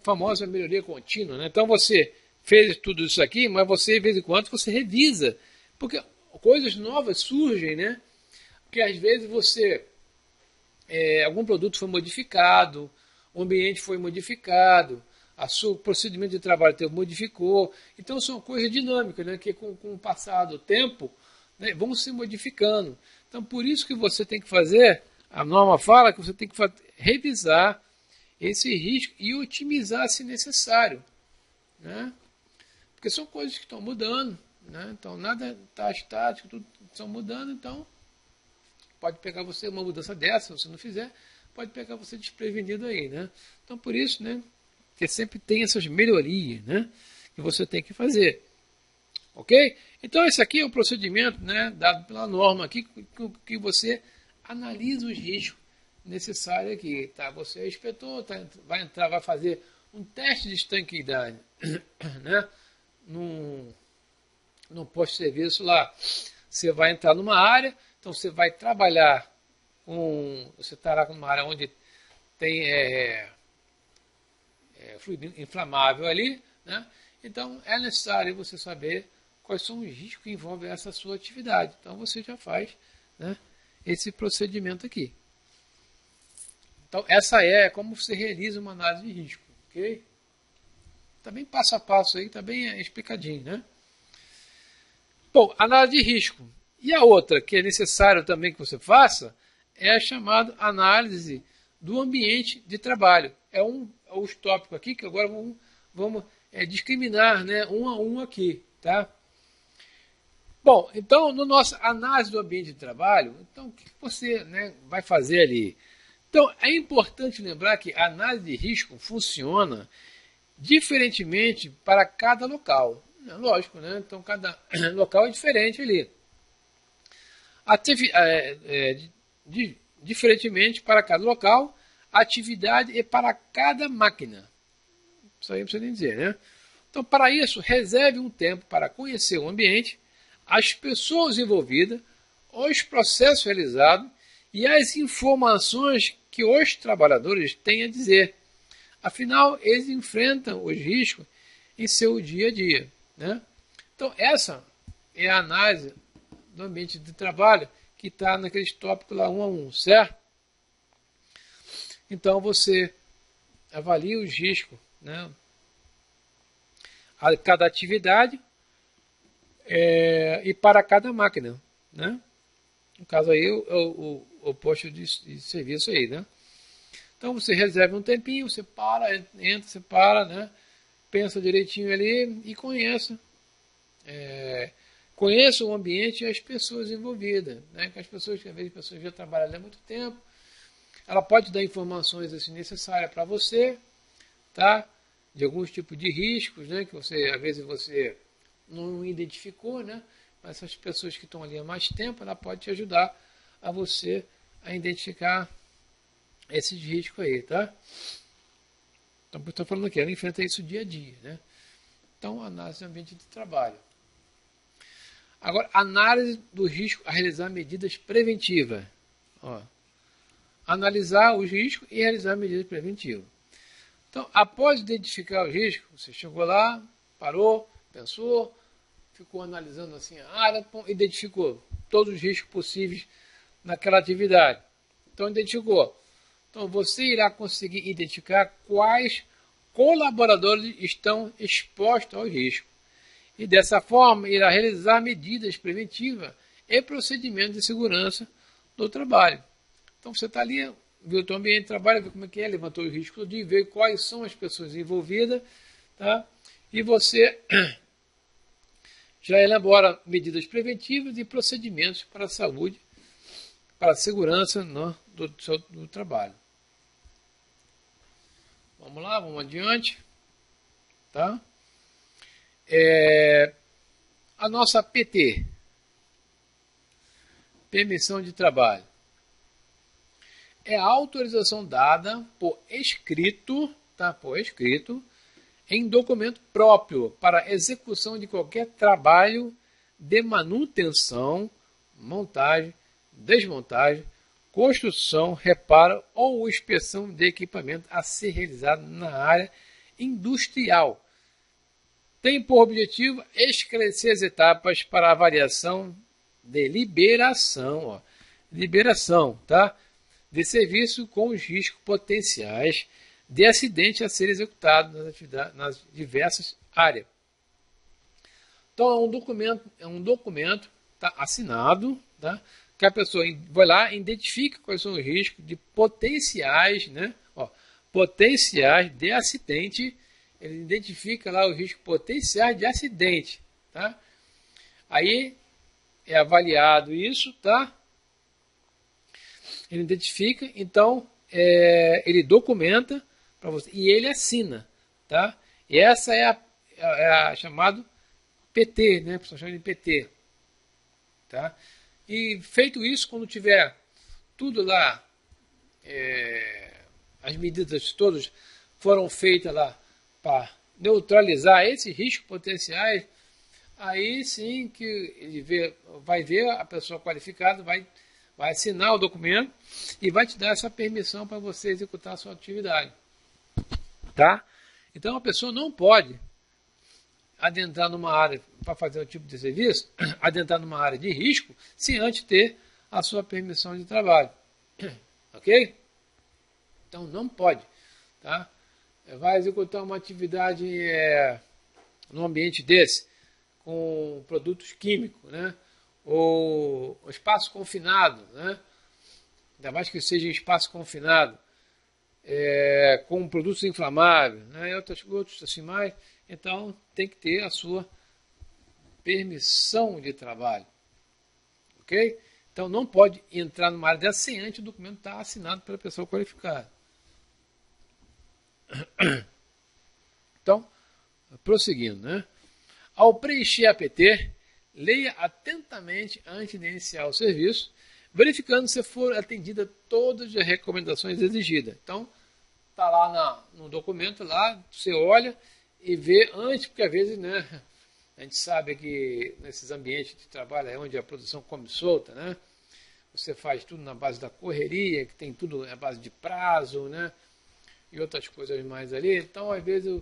famosa melhoria contínua, né? Então você fez tudo isso aqui, mas você de vez em quando você revisa, porque coisas novas surgem, né? Porque às vezes você algum produto foi modificado, o ambiente foi modificado, o procedimento de trabalho teu modificou. Então são coisas dinâmicas, né? Que com o passar do tempo, né, vão se modificando. Então por isso que você tem que fazer, a norma fala que você tem que revisar esse risco e otimizar se necessário, né? Porque são coisas que estão mudando, né? Então nada está estático, tudo estão mudando, então pode pegar você uma mudança dessa, se você não fizer, pode pegar você desprevenido aí, né? Então por isso, né, que sempre tem essas melhorias, né, que você tem que fazer. Ok? Então esse aqui é o procedimento, né, dado pela norma aqui, que você analisa os riscos necessários aqui, tá? Você é inspetor, tá, vai fazer um teste de estanqueidade, né, num posto de serviço lá. Você vai entrar numa área, então você vai trabalhar você estará numa área onde tem fluido inflamável ali, né? Então é necessário você saber quais são os riscos que envolvem essa sua atividade. Então você já faz, né, esse procedimento aqui. Então essa é como você realiza uma análise de risco, ok? Está bem passo a passo aí, está bem explicadinho, né? Bom, análise de risco. E a outra que é necessário também que você faça é a chamada análise do ambiente de trabalho. É os tópicos aqui que agora vamos discriminar, né, um a um aqui, tá? Bom, então, no nosso análise do ambiente de trabalho, então o que você, né, vai fazer ali? Então, é importante lembrar que a análise de risco funciona diferentemente para cada local. Lógico, né? Então cada local é diferente ali. Diferentemente para cada local, atividade é para cada máquina. Isso aí não precisa nem dizer, né? Então, para isso, reserve um tempo para conhecer o ambiente, as pessoas envolvidas, os processos realizados e as informações que os trabalhadores têm a dizer. Afinal, eles enfrentam os riscos em seu dia a dia, né? Então, essa é a análise do ambiente de trabalho que está naqueles tópicos lá 1 a 1, certo? Então, você avalia os riscos, né, a cada atividade e para cada máquina, né? No caso aí, o posto de serviço aí, né? Então você reserva um tempinho, você para, entra, você para, né? Pensa direitinho ali e conheça o ambiente e as pessoas envolvidas, né? Que as pessoas, que às vezes as pessoas já trabalham ali há muito tempo, ela pode dar informações assim, necessárias para você, tá? De alguns tipos de riscos, né? Que você, às vezes você não identificou, né? Mas essas pessoas que estão ali há mais tempo, ela pode te ajudar a você a identificar esses riscos aí, tá? Então, eu estou falando aqui, ela enfrenta isso dia a dia, né? Então, análise do ambiente de trabalho. Agora, análise do risco a realizar medidas preventivas. Ó, analisar os riscos e realizar medidas preventivas. Então, após identificar os riscos, você chegou lá, parou, pensou, ficou analisando assim a área, identificou todos os riscos possíveis naquela atividade. Então, identificou. Então, você irá conseguir identificar quais colaboradores estão expostos ao risco. E dessa forma, irá realizar medidas preventivas e procedimentos de segurança do trabalho. Então, você está ali, viu o seu ambiente de trabalho, viu como é que é, levantou o risco todo dia, vê quais são as pessoas envolvidas, tá? E você já elabora medidas preventivas e procedimentos para a saúde, para a segurança do trabalho. Vamos lá, vamos adiante. Tá? A nossa PT, permissão de trabalho, é a autorização dada por escrito tá, por escrito, em documento próprio para execução de qualquer trabalho de manutenção, montagem, desmontagem, construção, reparo ou inspeção de equipamento a ser realizado na área industrial. Tem por objetivo esclarecer as etapas para a avaliação de liberação, tá? De serviço com os riscos potenciais de acidente a ser executado nas diversas áreas. Então é um documento tá, assinado, tá? Que a pessoa vai lá e identifica quais são os riscos de potenciais, né? Potenciais de acidente. Ele identifica lá os riscos potenciais de acidente, tá? Aí é avaliado isso, tá? Ele identifica, então ele documenta para você e ele assina, tá? E essa é a chamado PT, né? A pessoa chama de PT, tá? E feito isso, quando tiver tudo lá, as medidas todas foram feitas lá para neutralizar esses riscos potenciais, aí sim que ele vai ver a pessoa qualificada, vai assinar o documento e vai te dar essa permissão para você executar a sua atividade. Tá? Então a pessoa não pode adentrar numa área para fazer um tipo de serviço, adentrar numa área de risco, sem antes ter a sua permissão de trabalho. Ok? Então não pode. Tá? Vai executar uma atividade num ambiente desse, com produtos químicos, né? Ou espaço confinado, né? Ainda mais que seja em espaço confinado, com produtos inflamáveis, né? E outros assim mais. Então tem que ter a sua permissão de trabalho, ok? Então não pode entrar numa área dessa sem antes o documento estar assinado pela pessoa qualificada. Então, prosseguindo, né? Ao preencher a PT, leia atentamente antes de iniciar o serviço, verificando se foram atendidas todas as recomendações exigidas. Então, está lá no documento, lá você olha e vê antes, porque às vezes, né, a gente sabe que nesses ambientes de trabalho é onde a produção come solta, né? Você faz tudo na base da correria, que tem tudo à base de prazo, né? E outras coisas mais ali. Então, às vezes,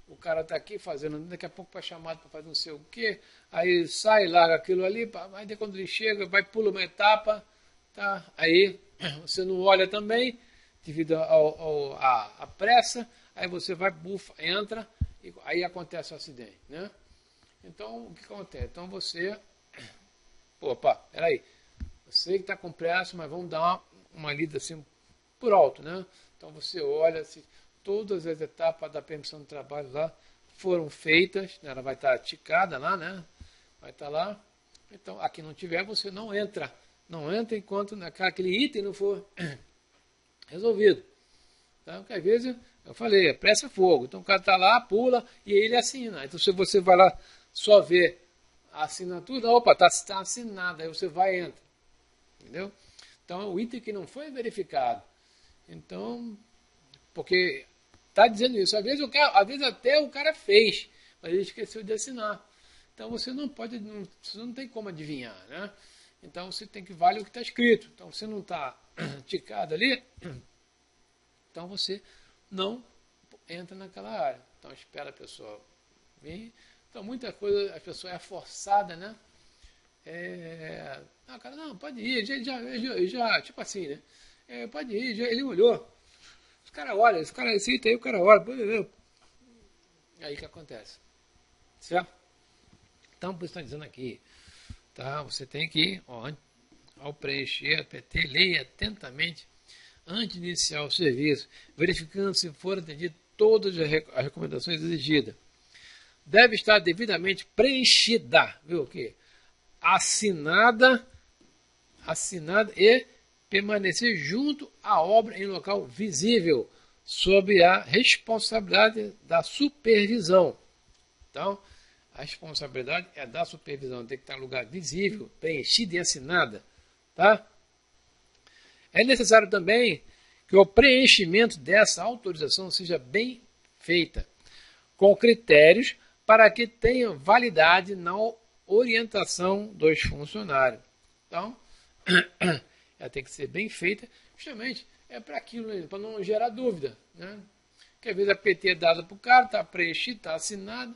o cara está aqui fazendo, daqui a pouco vai chamado para fazer não sei o quê, aí sai, larga aquilo ali, aí quando ele chega, pula uma etapa, tá? Aí você não olha também, devido à pressa, aí você vai, bufa, entra, e aí acontece o acidente, né? Então, o que acontece? Então você, peraí, você que está com pressa, mas vamos dar uma lida assim por alto, né? Então você olha se todas as etapas da permissão de trabalho lá foram feitas, né? Ela vai estar ticada lá, né? Vai estar lá. Então, aqui não tiver, você não entra. Não entra enquanto aquele item não for resolvido. Então, porque às vezes, eu falei, a pressa é fogo. Então o cara está lá, pula e ele assina. Então se você vai lá só ver a assinatura, opa, está assinado, aí você vai e entra. Entendeu? Então o item que não foi verificado. Então, porque está dizendo isso. Às vezes até o cara fez, mas ele esqueceu de assinar. Então você não pode, você não tem como adivinhar, né? Então você tem que valer o que está escrito. Então você não está ticado ali, então você não entra naquela área. Então espera a pessoa vir. Então muita coisa a pessoa é forçada, né? Cara, não, pode ir, já tipo assim, né? Pode ir, ele olhou. Os caras olham, esse item aí o cara olha, aí que acontece. Certo? Então, por isso está dizendo aqui, tá? Você tem que, ao preencher a PT, leia atentamente antes de iniciar o serviço, verificando se foram atendidas todas as recomendações exigidas. Deve estar devidamente preenchida, viu o quê? Assinada e permanecer junto à obra em local visível, sob a responsabilidade da supervisão. Então, a responsabilidade é da supervisão, tem que estar em lugar visível, preenchida e assinada. Tá? É necessário também que o preenchimento dessa autorização seja bem feita, com critérios para que tenha validade na orientação dos funcionários. Então, ela tem que ser bem feita, justamente para aquilo, para não gerar dúvida, né? Porque às vezes a PT é dada para o cara, está preenchido, está assinado,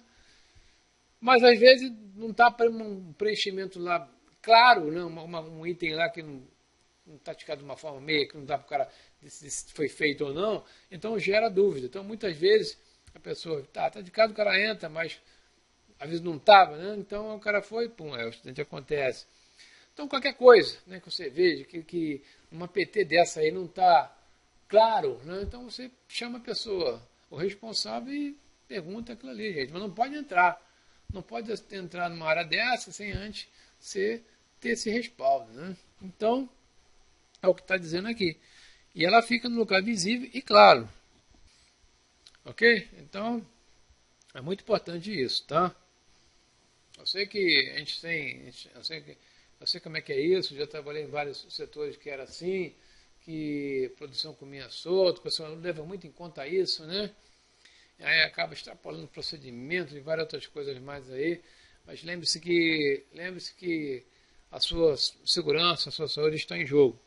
mas às vezes não está um preenchimento lá claro, né? Um item lá que não está ticado de uma forma meia, que não dá para o cara dizer se foi feito ou não, então gera dúvida. Então muitas vezes a pessoa está de casa, o cara entra, mas às vezes não estava, né? Então o cara foi, pum, o acidente acontece. Então qualquer coisa, né, que você veja que uma PT dessa aí não está claro, né? Então você chama a pessoa, o responsável, e pergunta aquilo ali, gente. Mas não pode entrar. Não pode entrar numa área dessa sem antes você ter esse respaldo, né? Então, é o que está dizendo aqui. E ela fica no lugar visível e claro. Ok? Então, é muito importante isso, tá? Eu sei que a gente tem... Eu sei como é que é isso, já trabalhei em vários setores que era assim, que produção comia solto, o pessoal não leva muito em conta isso, né? Aí acaba extrapolando o procedimento e várias outras coisas mais aí. Mas lembre-se que a sua segurança, a sua saúde está em jogo.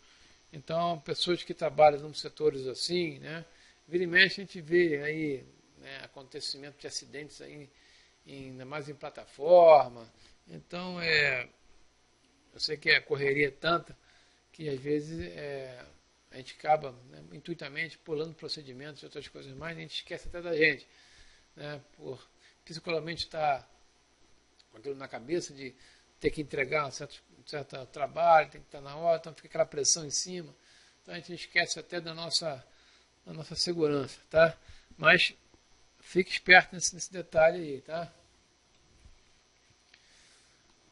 Então, pessoas que trabalham em setores assim, né? Vira e mexe a gente vê aí, né, acontecimento de acidentes aí, ainda mais em plataforma. Então, eu sei que a correria é tanta que às vezes a gente acaba, né, intuitamente pulando procedimentos e outras coisas mais, e a gente esquece até da gente, né, por psicologicamente estar com aquilo na cabeça de ter que entregar um certo trabalho, tem que estar na hora, então fica aquela pressão em cima, então a gente esquece até da nossa segurança, tá? Mas fique esperto nesse detalhe aí, tá?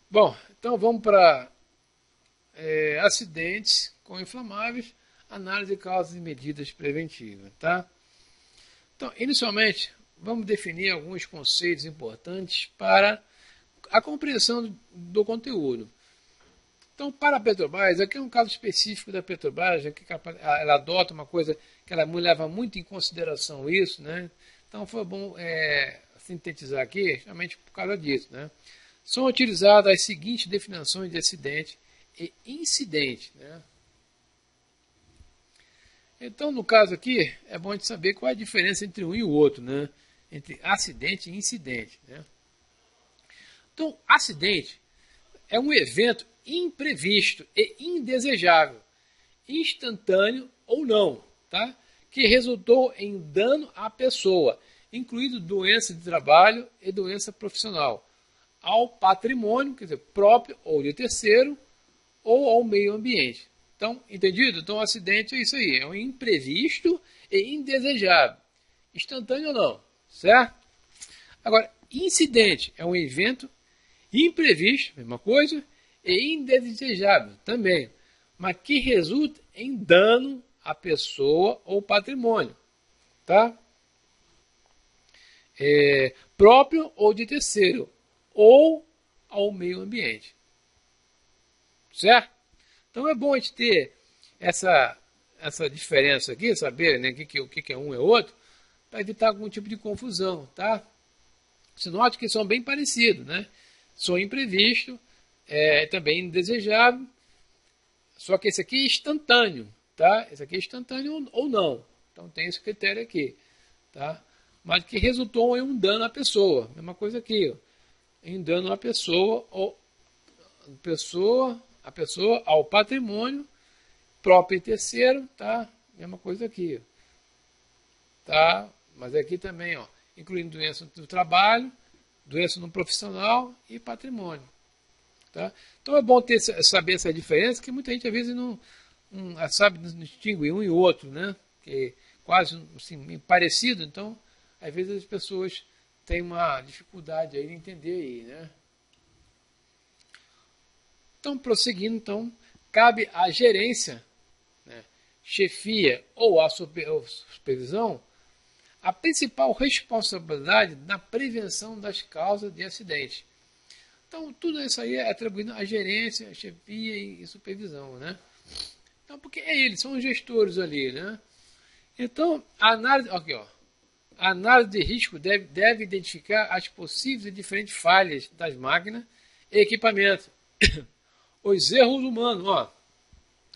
Bom, então vamos para acidentes com inflamáveis, análise de causas e medidas preventivas, tá? Então, inicialmente, vamos definir alguns conceitos importantes para a compreensão do conteúdo. Então, para a Petrobras, aqui é um caso específico da Petrobras, que ela adota uma coisa que ela leva muito em consideração isso, né? Então, foi bom sintetizar aqui, justamente por causa disso, né? São utilizadas as seguintes definições de acidente e incidente, né? Então, no caso aqui, é bom a gente saber qual é a diferença entre um e o outro, né? Entre acidente e incidente, né? Então, acidente é um evento imprevisto e indesejável, instantâneo ou não, tá? Que resultou em dano à pessoa, incluindo doença de trabalho e doença profissional, ao patrimônio, quer dizer, próprio ou de terceiro, ou ao meio ambiente. Então, entendido? Então, o acidente é isso aí, é um imprevisto e indesejável, instantâneo ou não, certo? Agora, incidente é um evento imprevisto, mesma coisa, e indesejável também, mas que resulta em dano à pessoa ou patrimônio, tá? Próprio ou de terceiro, ou ao meio ambiente, certo? Então é bom a gente ter essa diferença aqui, saber, né, o que é um e outro, para evitar algum tipo de confusão, tá? Você nota que são bem parecidos, né? Sonho imprevisto, também indesejável, só que esse aqui é instantâneo, tá? Esse aqui é instantâneo ou não. Então tem esse critério aqui, tá? Mas que resultou em um dano à pessoa, mesma coisa aqui, ó. Em dano à pessoa ou a pessoa ao patrimônio próprio e terceiro, tá? Mesma coisa aqui, tá? Mas aqui também, ó, incluindo doença do trabalho, doença no profissional e patrimônio. Tá? Então é bom saber essa diferença, que muita gente às vezes não sabe distinguir um e outro, né? Que é quase assim, parecido, então às vezes as pessoas têm uma dificuldade aí de entender aí, né? Então, prosseguindo, então, cabe à gerência, né, chefia ou à supervisão, a principal responsabilidade na prevenção das causas de acidente. Então, tudo isso aí é atribuído à gerência, chefia e supervisão, né? Então, porque eles são os gestores ali, né? Então, a análise, aqui, ó, a análise de risco deve identificar as possíveis e diferentes falhas das máquinas e equipamentos. Os erros humanos, ó,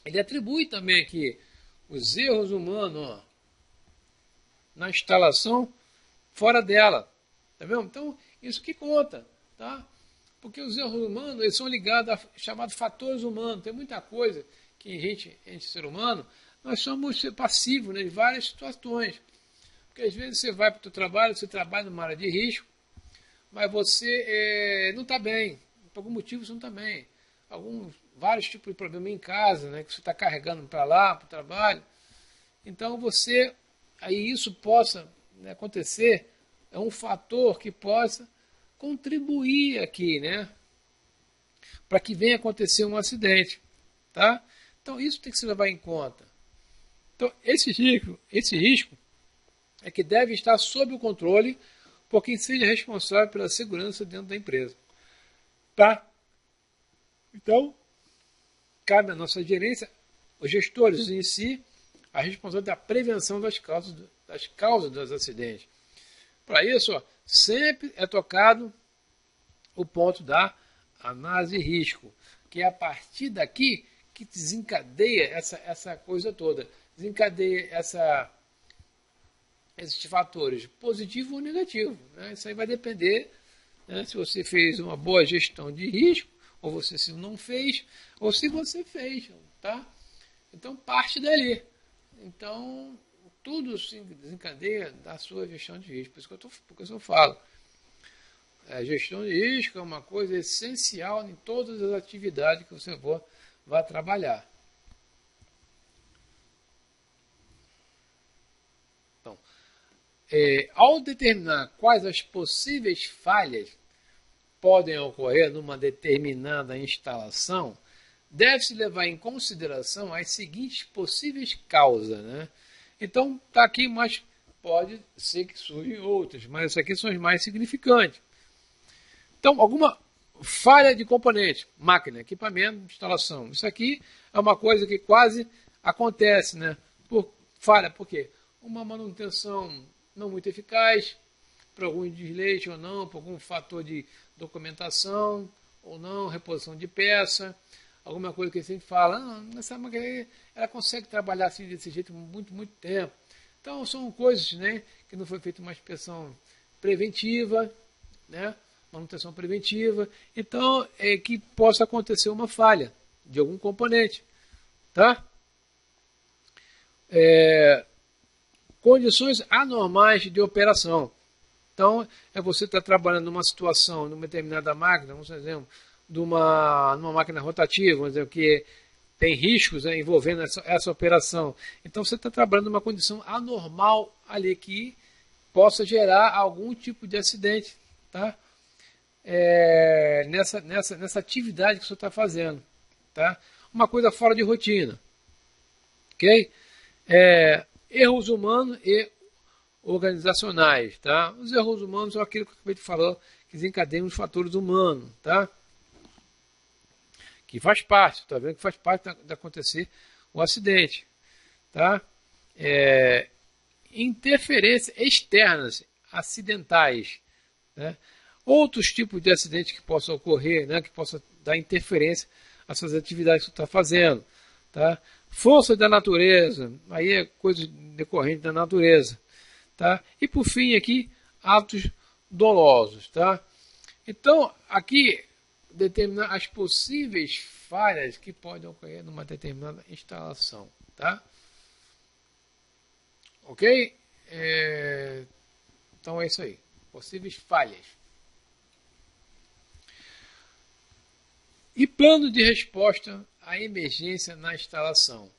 ele atribui também aqui os erros humanos, ó, na instalação fora dela, tá vendo? Então, isso que conta, tá? Porque os erros humanos, eles são ligados a chamados fatores humanos. Tem muita coisa que a gente ser humano, nós somos passivos, né, em várias situações. Porque às vezes você vai para o seu trabalho, você trabalha numa área de risco, mas você não está bem. Por algum motivo você não está bem. Vários tipos de problema em casa, né, que você está carregando para lá, para o trabalho. Então aí isso possa, né, acontecer, é um fator que possa contribuir aqui, né, para que venha acontecer um acidente, tá? Então isso tem que se levar em conta. Então esse risco é que deve estar sob o controle por quem seja responsável pela segurança dentro da empresa, tá? Então cabe à nossa gerência, os gestores em si, a responsabilidade da prevenção das causas dos acidentes. Para isso, ó, sempre é tocado o ponto da análise de risco, que é a partir daqui que desencadeia essa coisa toda, desencadeia esses fatores, positivo ou negativo, né? Isso aí vai depender, né, se você fez uma boa gestão de risco, ou você se não fez, ou se você fez, tá? Então parte dali. Então tudo se desencadeia da sua gestão de risco. Por isso que eu falo. A gestão de risco é uma coisa essencial em todas as atividades que você vai trabalhar. Então, ao determinar quais as possíveis falhas podem ocorrer numa determinada instalação, deve-se levar em consideração as seguintes possíveis causas, né? Então, está aqui, mas pode ser que surjam outras, mas essas aqui são as mais significantes. Então, alguma falha de componente, máquina, equipamento, instalação. Isso aqui é uma coisa que quase acontece, né? Falha, por quê? Uma manutenção não muito eficaz, por algum desleixo ou não, por algum fator de documentação ou não, reposição de peça, alguma coisa que a gente fala, essa máquina aí, ela consegue trabalhar assim desse jeito muito, muito tempo. Então são coisas, né, que não foi feita uma inspeção preventiva, né, manutenção preventiva, então é que possa acontecer uma falha de algum componente, tá? Condições anormais de operação. Então, você está trabalhando numa situação, numa determinada máquina, vamos dizer, numa máquina rotativa, vamos dizer, que tem riscos, né, envolvendo essa operação. Então, você está trabalhando numa condição anormal ali que possa gerar algum tipo de acidente, tá? Nessa atividade que você está fazendo. Tá? Uma coisa fora de rotina. Ok? Erros humanos e organizacionais, tá? Os erros humanos são aquilo que eu acabei de falar, que desencadeiam os fatores humanos, tá? Que faz parte, tá vendo? Que faz parte de acontecer o acidente, tá? Interferências externas, acidentais, né? Outros tipos de acidentes que possam ocorrer, né? Que possam dar interferência às suas atividades que você está fazendo, tá? Força da natureza, aí é coisa decorrente da natureza. Tá? E por fim aqui, atos dolosos. Tá? Então, aqui, determinar as possíveis falhas que podem ocorrer numa determinada instalação. Tá? Ok? Então é isso aí. Possíveis falhas. E plano de resposta à emergência na instalação.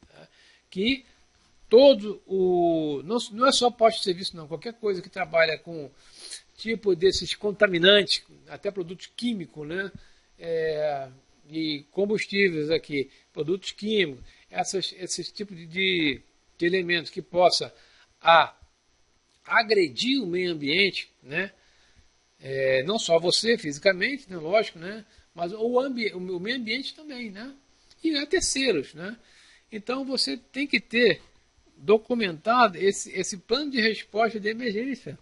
Tá? Que não é só posto de serviço, não. Qualquer coisa que trabalha com tipo desses contaminantes, até produtos químicos, né? E combustíveis aqui, produtos químicos, esses tipos de elementos que possa agredir o meio ambiente, né? Não só você fisicamente, né? Lógico, né? Mas o meio ambiente também, né? E a terceiros, né? Então você tem que ter documentado esse plano de resposta de emergência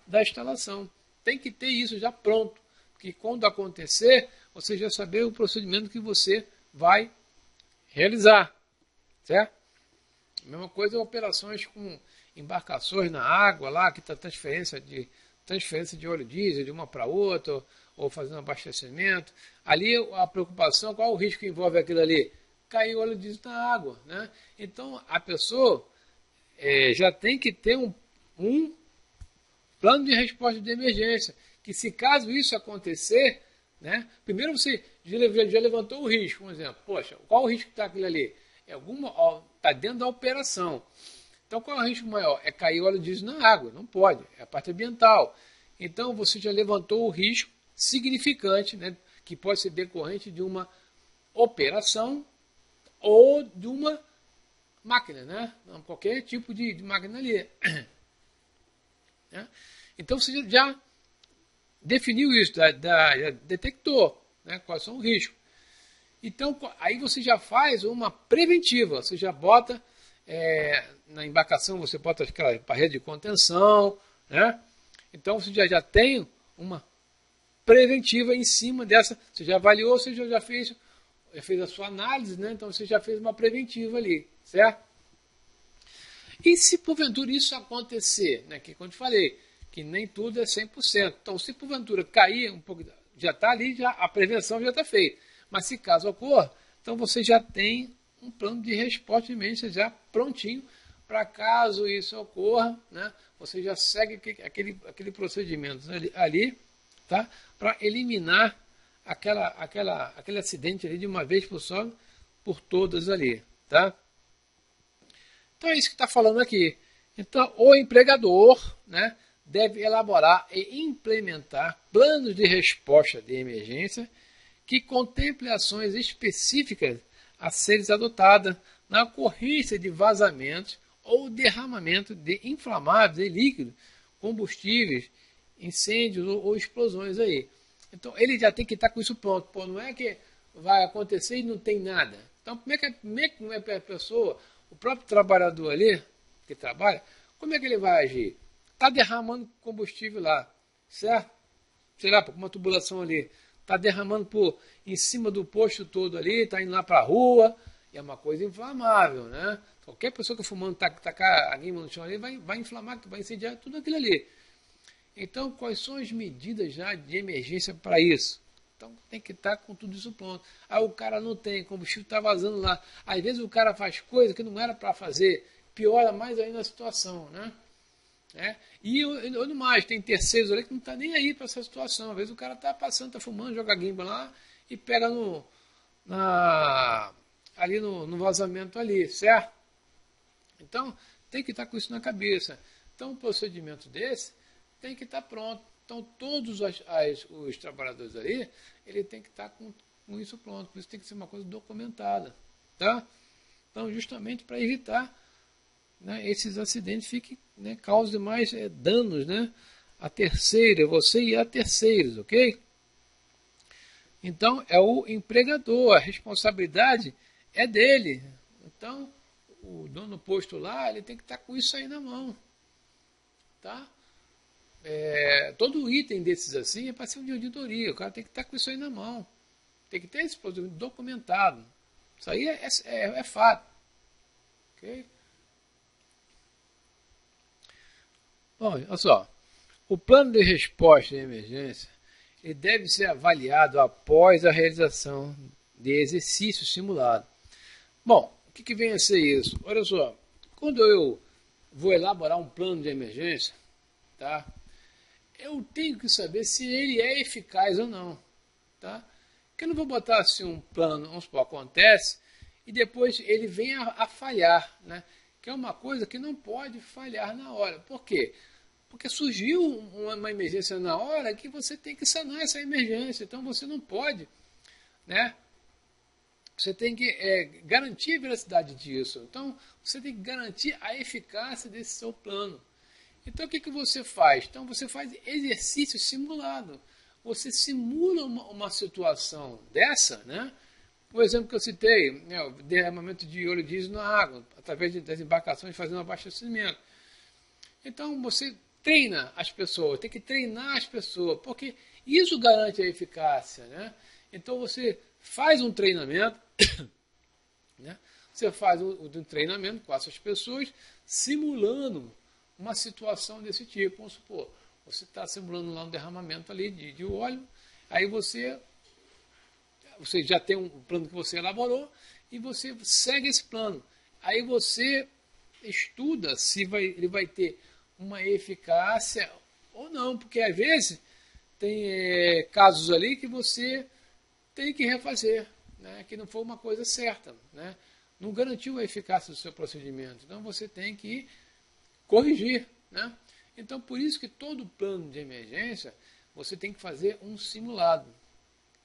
da instalação. Tem que ter isso já pronto, que quando acontecer, você já saber o procedimento que você vai realizar, certo? Mesma coisa operações com embarcações na água lá, que está transferência de óleo diesel de uma para outra, ou fazendo abastecimento. Ali a preocupação, qual o risco que envolve aquilo ali? Cair óleo diesel na água, né? Então a pessoa já tem que ter um plano de resposta de emergência, que se caso isso acontecer, né, primeiro você já levantou o risco, por exemplo, poxa, qual o risco que está aquilo ali? Está dentro da operação. Então qual é o risco maior? É cair óleo diesel na água, não pode, é a parte ambiental. Então você já levantou o risco significante, né, que pode ser decorrente de uma operação ou de uma máquina, né? Qualquer tipo de máquina ali. Né? Então você já definiu isso, já detectou, né, quais são os riscos. Então aí você já faz uma preventiva, você já bota na embarcação, você bota aquela parede de contenção, né? Então você já tem uma preventiva em cima dessa, você já avaliou, você já fez a sua análise, né? Então você já fez uma preventiva ali, certo? E se porventura isso acontecer, né, que como eu te falei, que nem tudo é 100%. Então se porventura cair um pouco, já está ali, a prevenção já está feita. Mas se caso ocorra, então você já tem um plano de resposta de emergência já prontinho para caso isso ocorra, né, você já segue aquele procedimento ali, tá, para eliminar aquele acidente ali de uma vez por todas ali, tá? Então é isso que está falando aqui. Então o empregador, né, deve elaborar e implementar planos de resposta de emergência que contemple ações específicas a serem adotadas na ocorrência de vazamentos ou derramamento de inflamáveis e líquidos, combustíveis, incêndios ou explosões aí. Então ele já tem que estar com isso pronto. Pô, não é que vai acontecer e não tem nada. Então como é que a pessoa, o próprio trabalhador ali, que trabalha, como é que ele vai agir? Está derramando combustível lá, certo? Sei lá, por uma tubulação ali. Está derramando em cima do posto todo ali, está indo lá para a rua, e é uma coisa inflamável, né? Qualquer pessoa que fumando tacar a guimba no chão ali vai inflamar, vai incendiar tudo aquilo ali. Então, quais são as medidas já de emergência para isso? Então, tem que estar com tudo isso pronto. Aí o cara não tem, combustível está vazando lá. Às vezes o cara faz coisa que não era para fazer, piora mais ainda a situação, né? E no mais, tem terceiros ali que não está nem aí para essa situação. Às vezes o cara está passando, está fumando, joga guimba lá e pega ali no vazamento ali, certo? Então, tem que estar com isso na cabeça. Então, um procedimento desse tem que estar pronto. Então, todos os trabalhadores ali, ele tem que estar com isso pronto. Por isso tem que ser uma coisa documentada, tá? Então, justamente para evitar, né, esses acidentes causem mais danos, né, a terceiro, você e a terceiros, ok? Então, é o empregador, a responsabilidade é dele. Então, o dono do posto lá, ele tem que estar com isso aí na mão, tá? Todo item desses assim é para ser de auditoria, o cara tem que estar com isso aí na mão, tem que ter esse produto documentado. Isso aí é fato, ok? Bom, olha só, o plano de resposta de emergência ele deve ser avaliado após a realização de exercício simulado. Bom, o que vem a ser isso? Olha só, quando eu vou elaborar um plano de emergência, tá? Eu tenho que saber se ele é eficaz ou não, tá? Porque eu não vou botar assim um plano, vamos supor, acontece, e depois ele vem a falhar, né? Que é uma coisa que não pode falhar na hora. Por quê? Porque surgiu uma emergência na hora que você tem que sanar essa emergência. Então você não pode, né? Você tem que garantir a veracidade disso. Então você tem que garantir a eficácia desse seu plano. Então o que você faz? Então você faz exercício simulado. Você simula uma situação dessa, né? O exemplo que eu citei, né, o derramamento de óleo diesel na água, através das embarcações fazendo abastecimento. Então você treina as pessoas, tem que treinar as pessoas, porque isso garante a eficácia, né? Então você faz um treinamento, né? Você faz um treinamento com essas pessoas, simulando uma situação desse tipo. Vamos supor, você está simulando lá um derramamento ali de óleo, aí você já tem um plano que você elaborou e você segue esse plano. Aí você estuda se ele vai ter uma eficácia ou não, porque às vezes tem casos ali que você tem que refazer, né, que não foi uma coisa certa, né, não garantiu a eficácia do seu procedimento, então você tem que corrigir, né? Então por isso que todo plano de emergência você tem que fazer um simulado.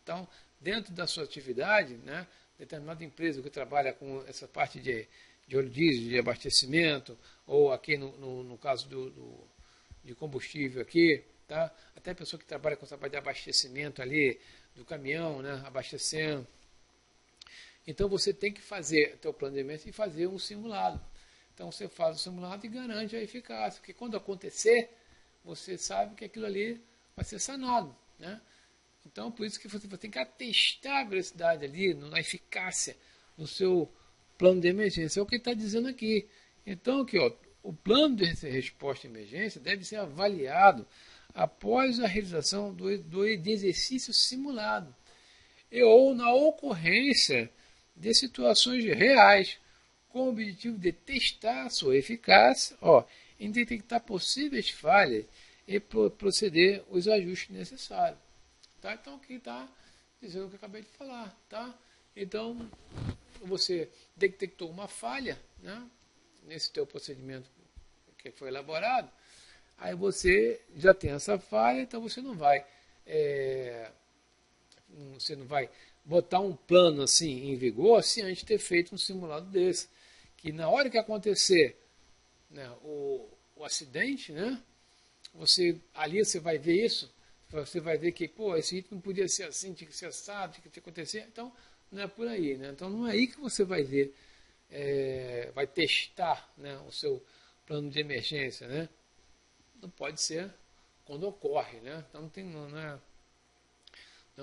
Então dentro da sua atividade, né, determinada empresa que trabalha com essa parte de óleo diesel, de abastecimento, ou aqui no caso de combustível aqui, tá? Até a pessoa que trabalha com essa parte de abastecimento ali, do caminhão, né, abastecendo. Então você tem que fazer o plano de emergência e fazer um simulado. Então você faz o simulado e garante a eficácia, porque quando acontecer, você sabe que aquilo ali vai ser sanado, né? Então por isso que você tem que atestar a velocidade ali, na eficácia, no seu plano de emergência. É o que ele está dizendo aqui. Então aqui, ó, o plano de resposta à emergência deve ser avaliado após a realização do exercício simulado ou na ocorrência de situações reais, com o objetivo de testar a sua eficácia, em detectar possíveis falhas e proceder os ajustes necessários. Tá? Então aqui está dizendo o que eu acabei de falar. Tá? Então você detectou uma falha, né, nesse teu procedimento que foi elaborado, aí você já tem essa falha, então você não vai botar um plano assim em vigor sem antes ter feito um simulado desse, que na hora que acontecer, né, o acidente, né, ali você vai ver isso, você vai ver que, pô, esse item não podia ser assim, tinha que ser assado, tinha que acontecer, então não é por aí, né? Então não é aí que você vai ver, vai testar, né, o seu plano de emergência, né? Não pode ser quando ocorre, né? Então não é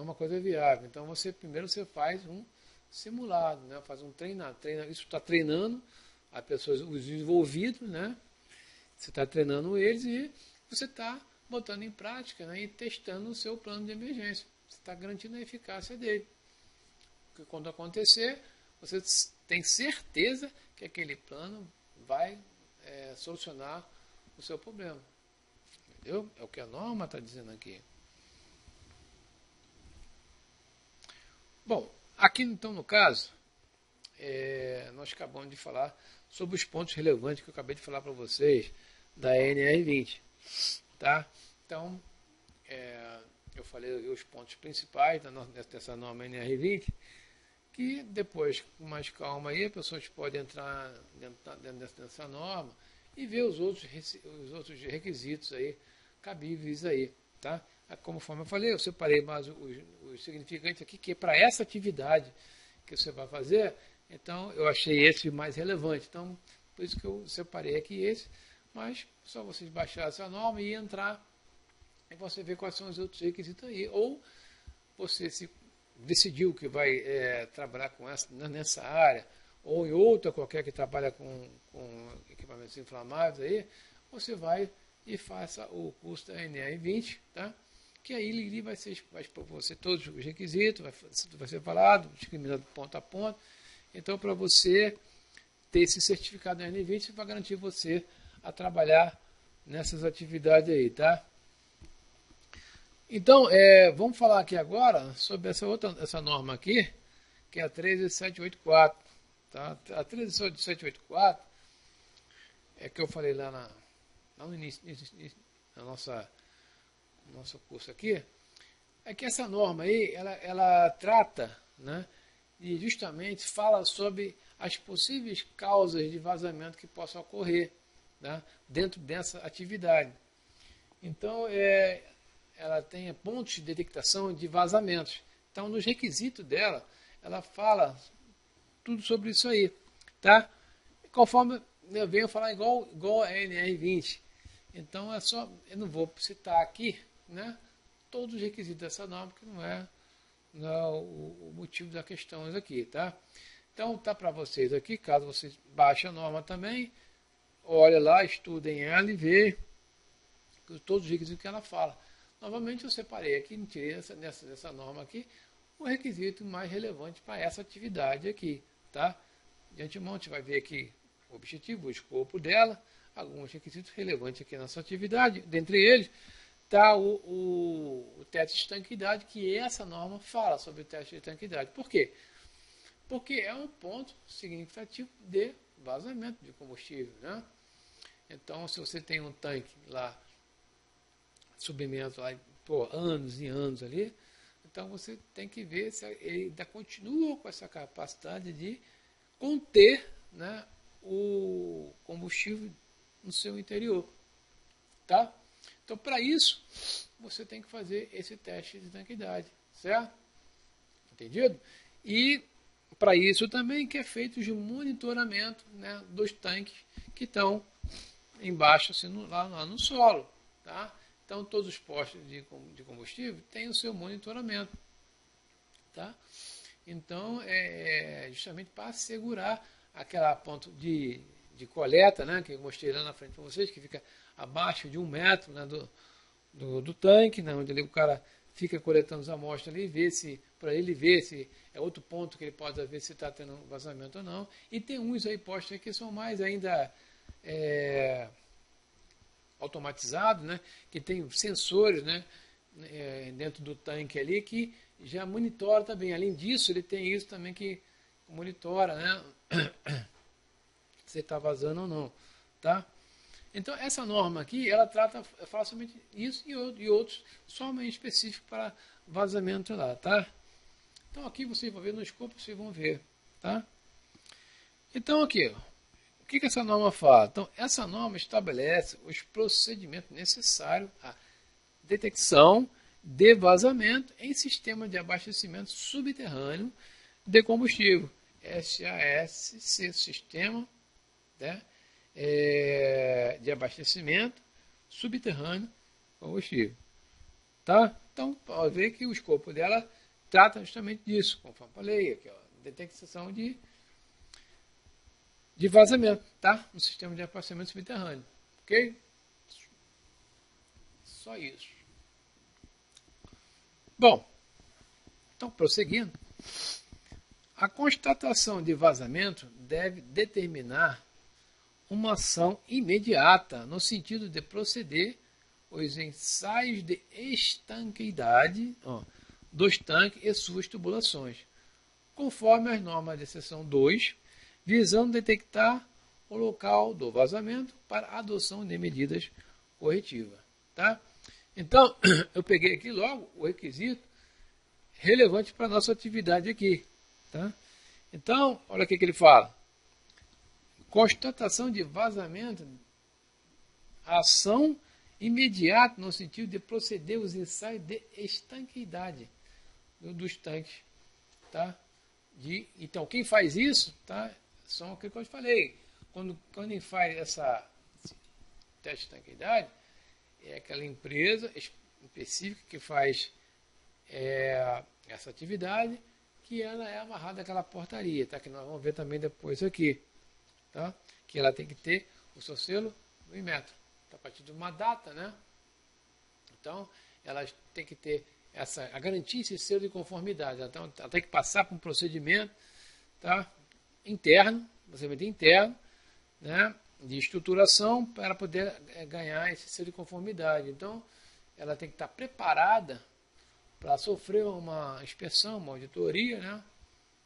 uma coisa viável. Então primeiro você faz um simulado, né? Faz um isso está treinando as pessoas, os envolvidos, né? Você está treinando eles e você está botando em prática, né, e testando o seu plano de emergência. Você está garantindo a eficácia dele. Porque quando acontecer, você tem certeza que aquele plano vai solucionar o seu problema. Entendeu? É o que a norma está dizendo aqui. Bom, aqui então no caso, nós acabamos de falar sobre os pontos relevantes que eu acabei de falar para vocês da NR20. Tá? Então, eu falei os pontos principais dessa norma NR20, que depois, com mais calma aí, as pessoas podem entrar dentro dessa norma e ver os outros requisitos aí, cabíveis aí, tá? Conforme eu falei, eu separei mais os significantes aqui, que é para essa atividade que você vai fazer, então eu achei esse mais relevante, então por isso que eu separei aqui esse, mas só vocês baixarem essa norma e entrar e você ver quais são os outros requisitos aí, ou você se decidiu que vai trabalhar nessa área, ou em outra qualquer que trabalha com equipamentos inflamáveis aí, você vai e faça o curso da NR20, tá? Que aí ele vai expor para você todos os requisitos, vai ser falado, discriminado ponto a ponto. Então, para você ter esse certificado da NR20, vai garantir você a trabalhar nessas atividades aí, tá? Então, vamos falar aqui agora sobre essa norma aqui, que é a 13784. Tá? A 13784 é que eu falei lá no início da nosso curso aqui, é que essa norma aí, ela trata, né, e justamente fala sobre as possíveis causas de vazamento que possam ocorrer, né, dentro dessa atividade. Então, ela tem pontos de detectação de vazamentos. Então, nos requisitos dela, ela fala tudo sobre isso aí, tá? Conforme eu venho falar igual a NR20. Então é só, eu não vou citar aqui, né, todos os requisitos dessa norma, que não é o motivo da questão aqui, tá? Então tá para vocês aqui, caso vocês baixem a norma também, olha lá, estudem ela e vê todos os requisitos que ela fala. Novamente eu separei aqui, tirei dessa norma aqui, o requisito mais relevante para essa atividade aqui, tá? De antemão a gente vai ver aqui o objetivo, o escopo dela, alguns requisitos relevantes aqui nessa atividade. Dentre eles está o teste de estanqueidade, que essa norma fala sobre o teste de estanqueidade. Por quê? Porque é um ponto significativo de vazamento de combustível, né? Então, se você tem um tanque lá, submerso lá por anos e anos ali, então você tem que ver se ele ainda continua com essa capacidade de conter, né, o combustível no seu interior, tá? Então, para isso, você tem que fazer esse teste de estanqueidade, certo? Entendido? E para isso também que é feito de monitoramento, né, dos tanques que estão embaixo, assim, lá no solo, tá? Então, todos os postos de combustível têm o seu monitoramento, tá? Então, é justamente para assegurar aquela ponto de coleta, né, que eu mostrei lá na frente para vocês, que fica abaixo de 1 metro, né, do tanque, né, onde ali o cara fica coletando as amostras ali, para ele ver se é outro ponto que ele pode ver se está tendo vazamento ou não. E tem uns aí postos aí que são mais ainda automatizados, né, que tem sensores, né, dentro do tanque ali que já monitora também. Além disso, ele tem isso também que monitora, né, se está vazando ou não, tá? Então, essa norma aqui, ela fala somente isso e outros somente específicos para vazamento lá, tá? Então, aqui vocês vão ver no escopo, vocês vão ver, tá? Então, aqui, ó, o que essa norma fala? Então, essa norma estabelece os procedimentos necessários à detecção de vazamento em sistema de abastecimento subterrâneo de combustível, SASC, sistema, né, de abastecimento subterrâneo de combustível. Tá? Então, pode ver que o escopo dela trata justamente disso, conforme falei, aqui, ó, detecção de vazamento, tá? No sistema de abastecimento subterrâneo. Ok? Só isso. Bom, então, prosseguindo. A constatação de vazamento deve determinar uma ação imediata, no sentido de proceder os ensaios de estanqueidade dos tanques e suas tubulações, conforme as normas de seção 2, visando detectar o local do vazamento para a adoção de medidas corretivas. Tá? Então, eu peguei aqui logo o requisito relevante para a nossa atividade aqui. Tá? Então, olha o que ele fala. Constatação de vazamento, ação imediata no sentido de proceder os ensaios de estanqueidade dos tanques. Tá? Então, quem faz isso, tá? São aquilo que eu falei. Quando ele faz esse teste de estanqueidade, é aquela empresa específica que faz essa atividade, que ela é amarrada àquela portaria, tá? Que nós vamos ver também depois aqui. Tá? Que ela tem que ter o seu selo no Inmetro, a partir de uma data, né? Então, ela tem que ter a garantia esse selo de conformidade. Então, ela tem que passar por um procedimento, tá, interno, né, de estruturação para poder ganhar esse selo de conformidade. Então, ela tem que estar preparada para sofrer uma inspeção, uma auditoria, né,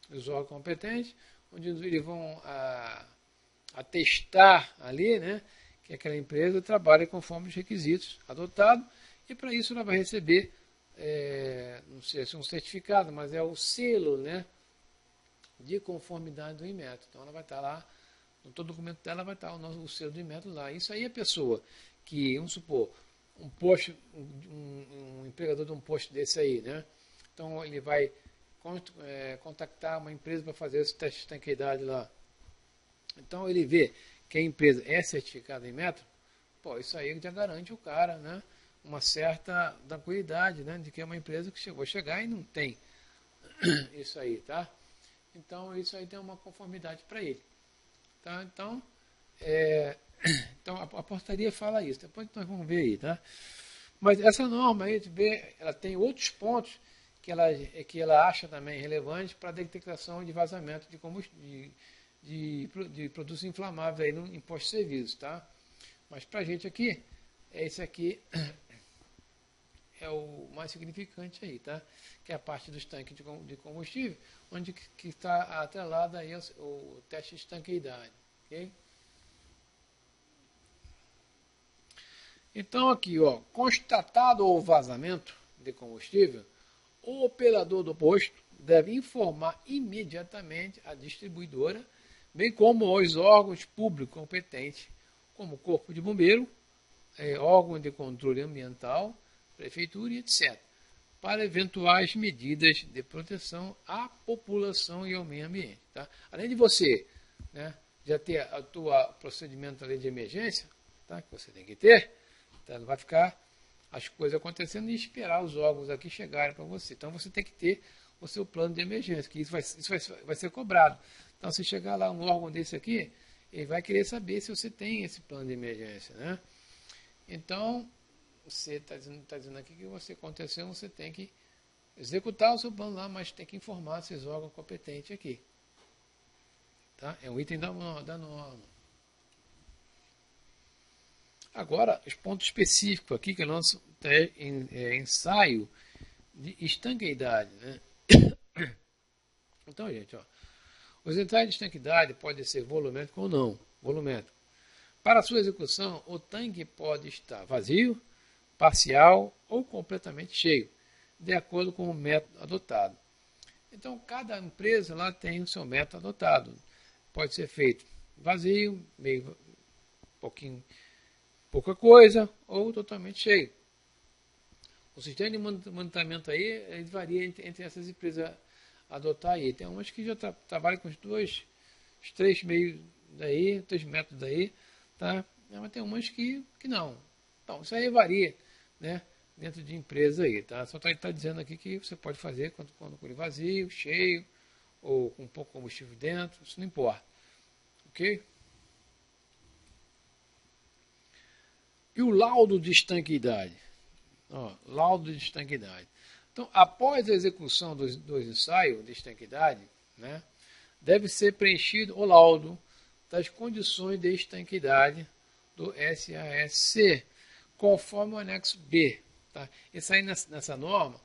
dos órgãos competentes, onde eles vão atestar ali, né, que aquela empresa trabalha conforme os requisitos adotados, e para isso ela vai receber, não sei se é um certificado, mas é o selo, né, de conformidade do Inmetro. Então ela vai estar lá, no todo documento dela vai estar o selo do Inmetro lá. Isso aí é a pessoa que, vamos supor, um empregador de um posto desse aí, né, então ele vai contactar uma empresa para fazer esse teste de estanqueidade lá. Então ele vê que a empresa é certificada em metro, pô, isso aí já garante o cara, né, uma certa tranquilidade, né, de que é uma empresa que chegou a chegar e não tem isso aí, tá? Então isso aí tem uma conformidade para ele, tá? Então, então a portaria fala isso, depois nós vamos ver aí, tá? Mas essa norma aí, ela tem outros pontos que ela acha também relevantes para a detectação de vazamento de combustível, de produtos inflamáveis aí no imposto de serviço, tá? Mas para a gente aqui, esse aqui é o mais significante aí, tá? Que é a parte dos tanques de combustível, onde que está atrelado aí o teste de estanqueidade, ok? Então aqui, ó, constatado o vazamento de combustível, o operador do posto deve informar imediatamente a distribuidora, bem como aos órgãos públicos competentes, como Corpo de Bombeiro, órgão de controle ambiental, prefeitura e etc., para eventuais medidas de proteção à população e ao meio ambiente. Tá? Além de você, né, já ter o teu procedimento de emergência, tá, que você tem que ter, tá, não vai ficar as coisas acontecendo e esperar os órgãos aqui chegarem para você. Então você tem que ter o seu plano de emergência, que isso vai ser cobrado. Então se chegar lá um órgão desse aqui, ele vai querer saber se você tem esse plano de emergência, né? Então, você está dizendo aqui que você aconteceu, você tem que executar o seu plano lá, mas tem que informar esses órgãos competentes aqui. Tá? É um item da norma. Agora, os pontos específicos aqui, que é o nosso ensaio de estanqueidade. Né? Então, gente, ó, os ensaios de estanqueidade podem ser volumétricos ou não. Volumétrico. Para sua execução, o tanque pode estar vazio, parcial ou completamente cheio, de acordo com o método adotado. Então, cada empresa lá tem o seu método adotado. Pode ser feito vazio, meio pouca coisa, ou totalmente cheio. O sistema de monitoramento aí ele varia entre essas empresas adotar aí. Tem umas que já trabalham com os 3 meios daí, 3 métodos daí, tá? Mas tem umas que não. Então, isso aí varia, né? Dentro de empresa aí, tá? Só está dizendo aqui que você pode fazer quando com ele vazio, cheio, ou com pouco combustível dentro, isso não importa. Ok? E o laudo de estanqueidade? Ó, laudo de estanqueidade. Então, após a execução dos ensaios de estanqueidade, né, deve ser preenchido o laudo das condições de estanqueidade do SASC, conforme o anexo B. Tá? Isso aí nessa norma,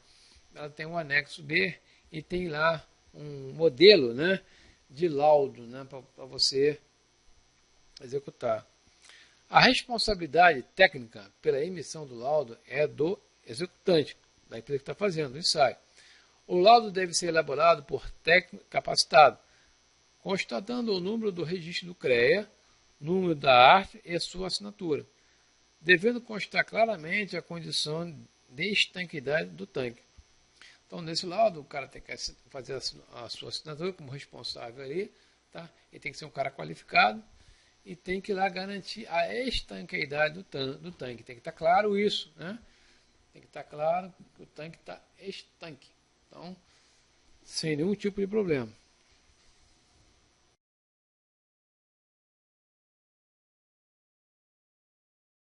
ela tem um anexo B e tem lá um modelo, né, de laudo, né, para você executar. A responsabilidade técnica pela emissão do laudo é do executante, da empresa que está fazendo o ensaio. O laudo deve ser elaborado por técnico capacitado, constatando o número do registro do CREA, número da arte e sua assinatura, devendo constar claramente a condição de estanqueidade do tanque. Então, nesse laudo, o cara tem que fazer a sua assinatura como responsável ali, tá? Ele tem que ser um cara qualificado e tem que lá garantir a estanqueidade do tanque. Tem que estar claro isso, né? Tem que estar claro que o tanque está estanque. Então, sem nenhum tipo de problema.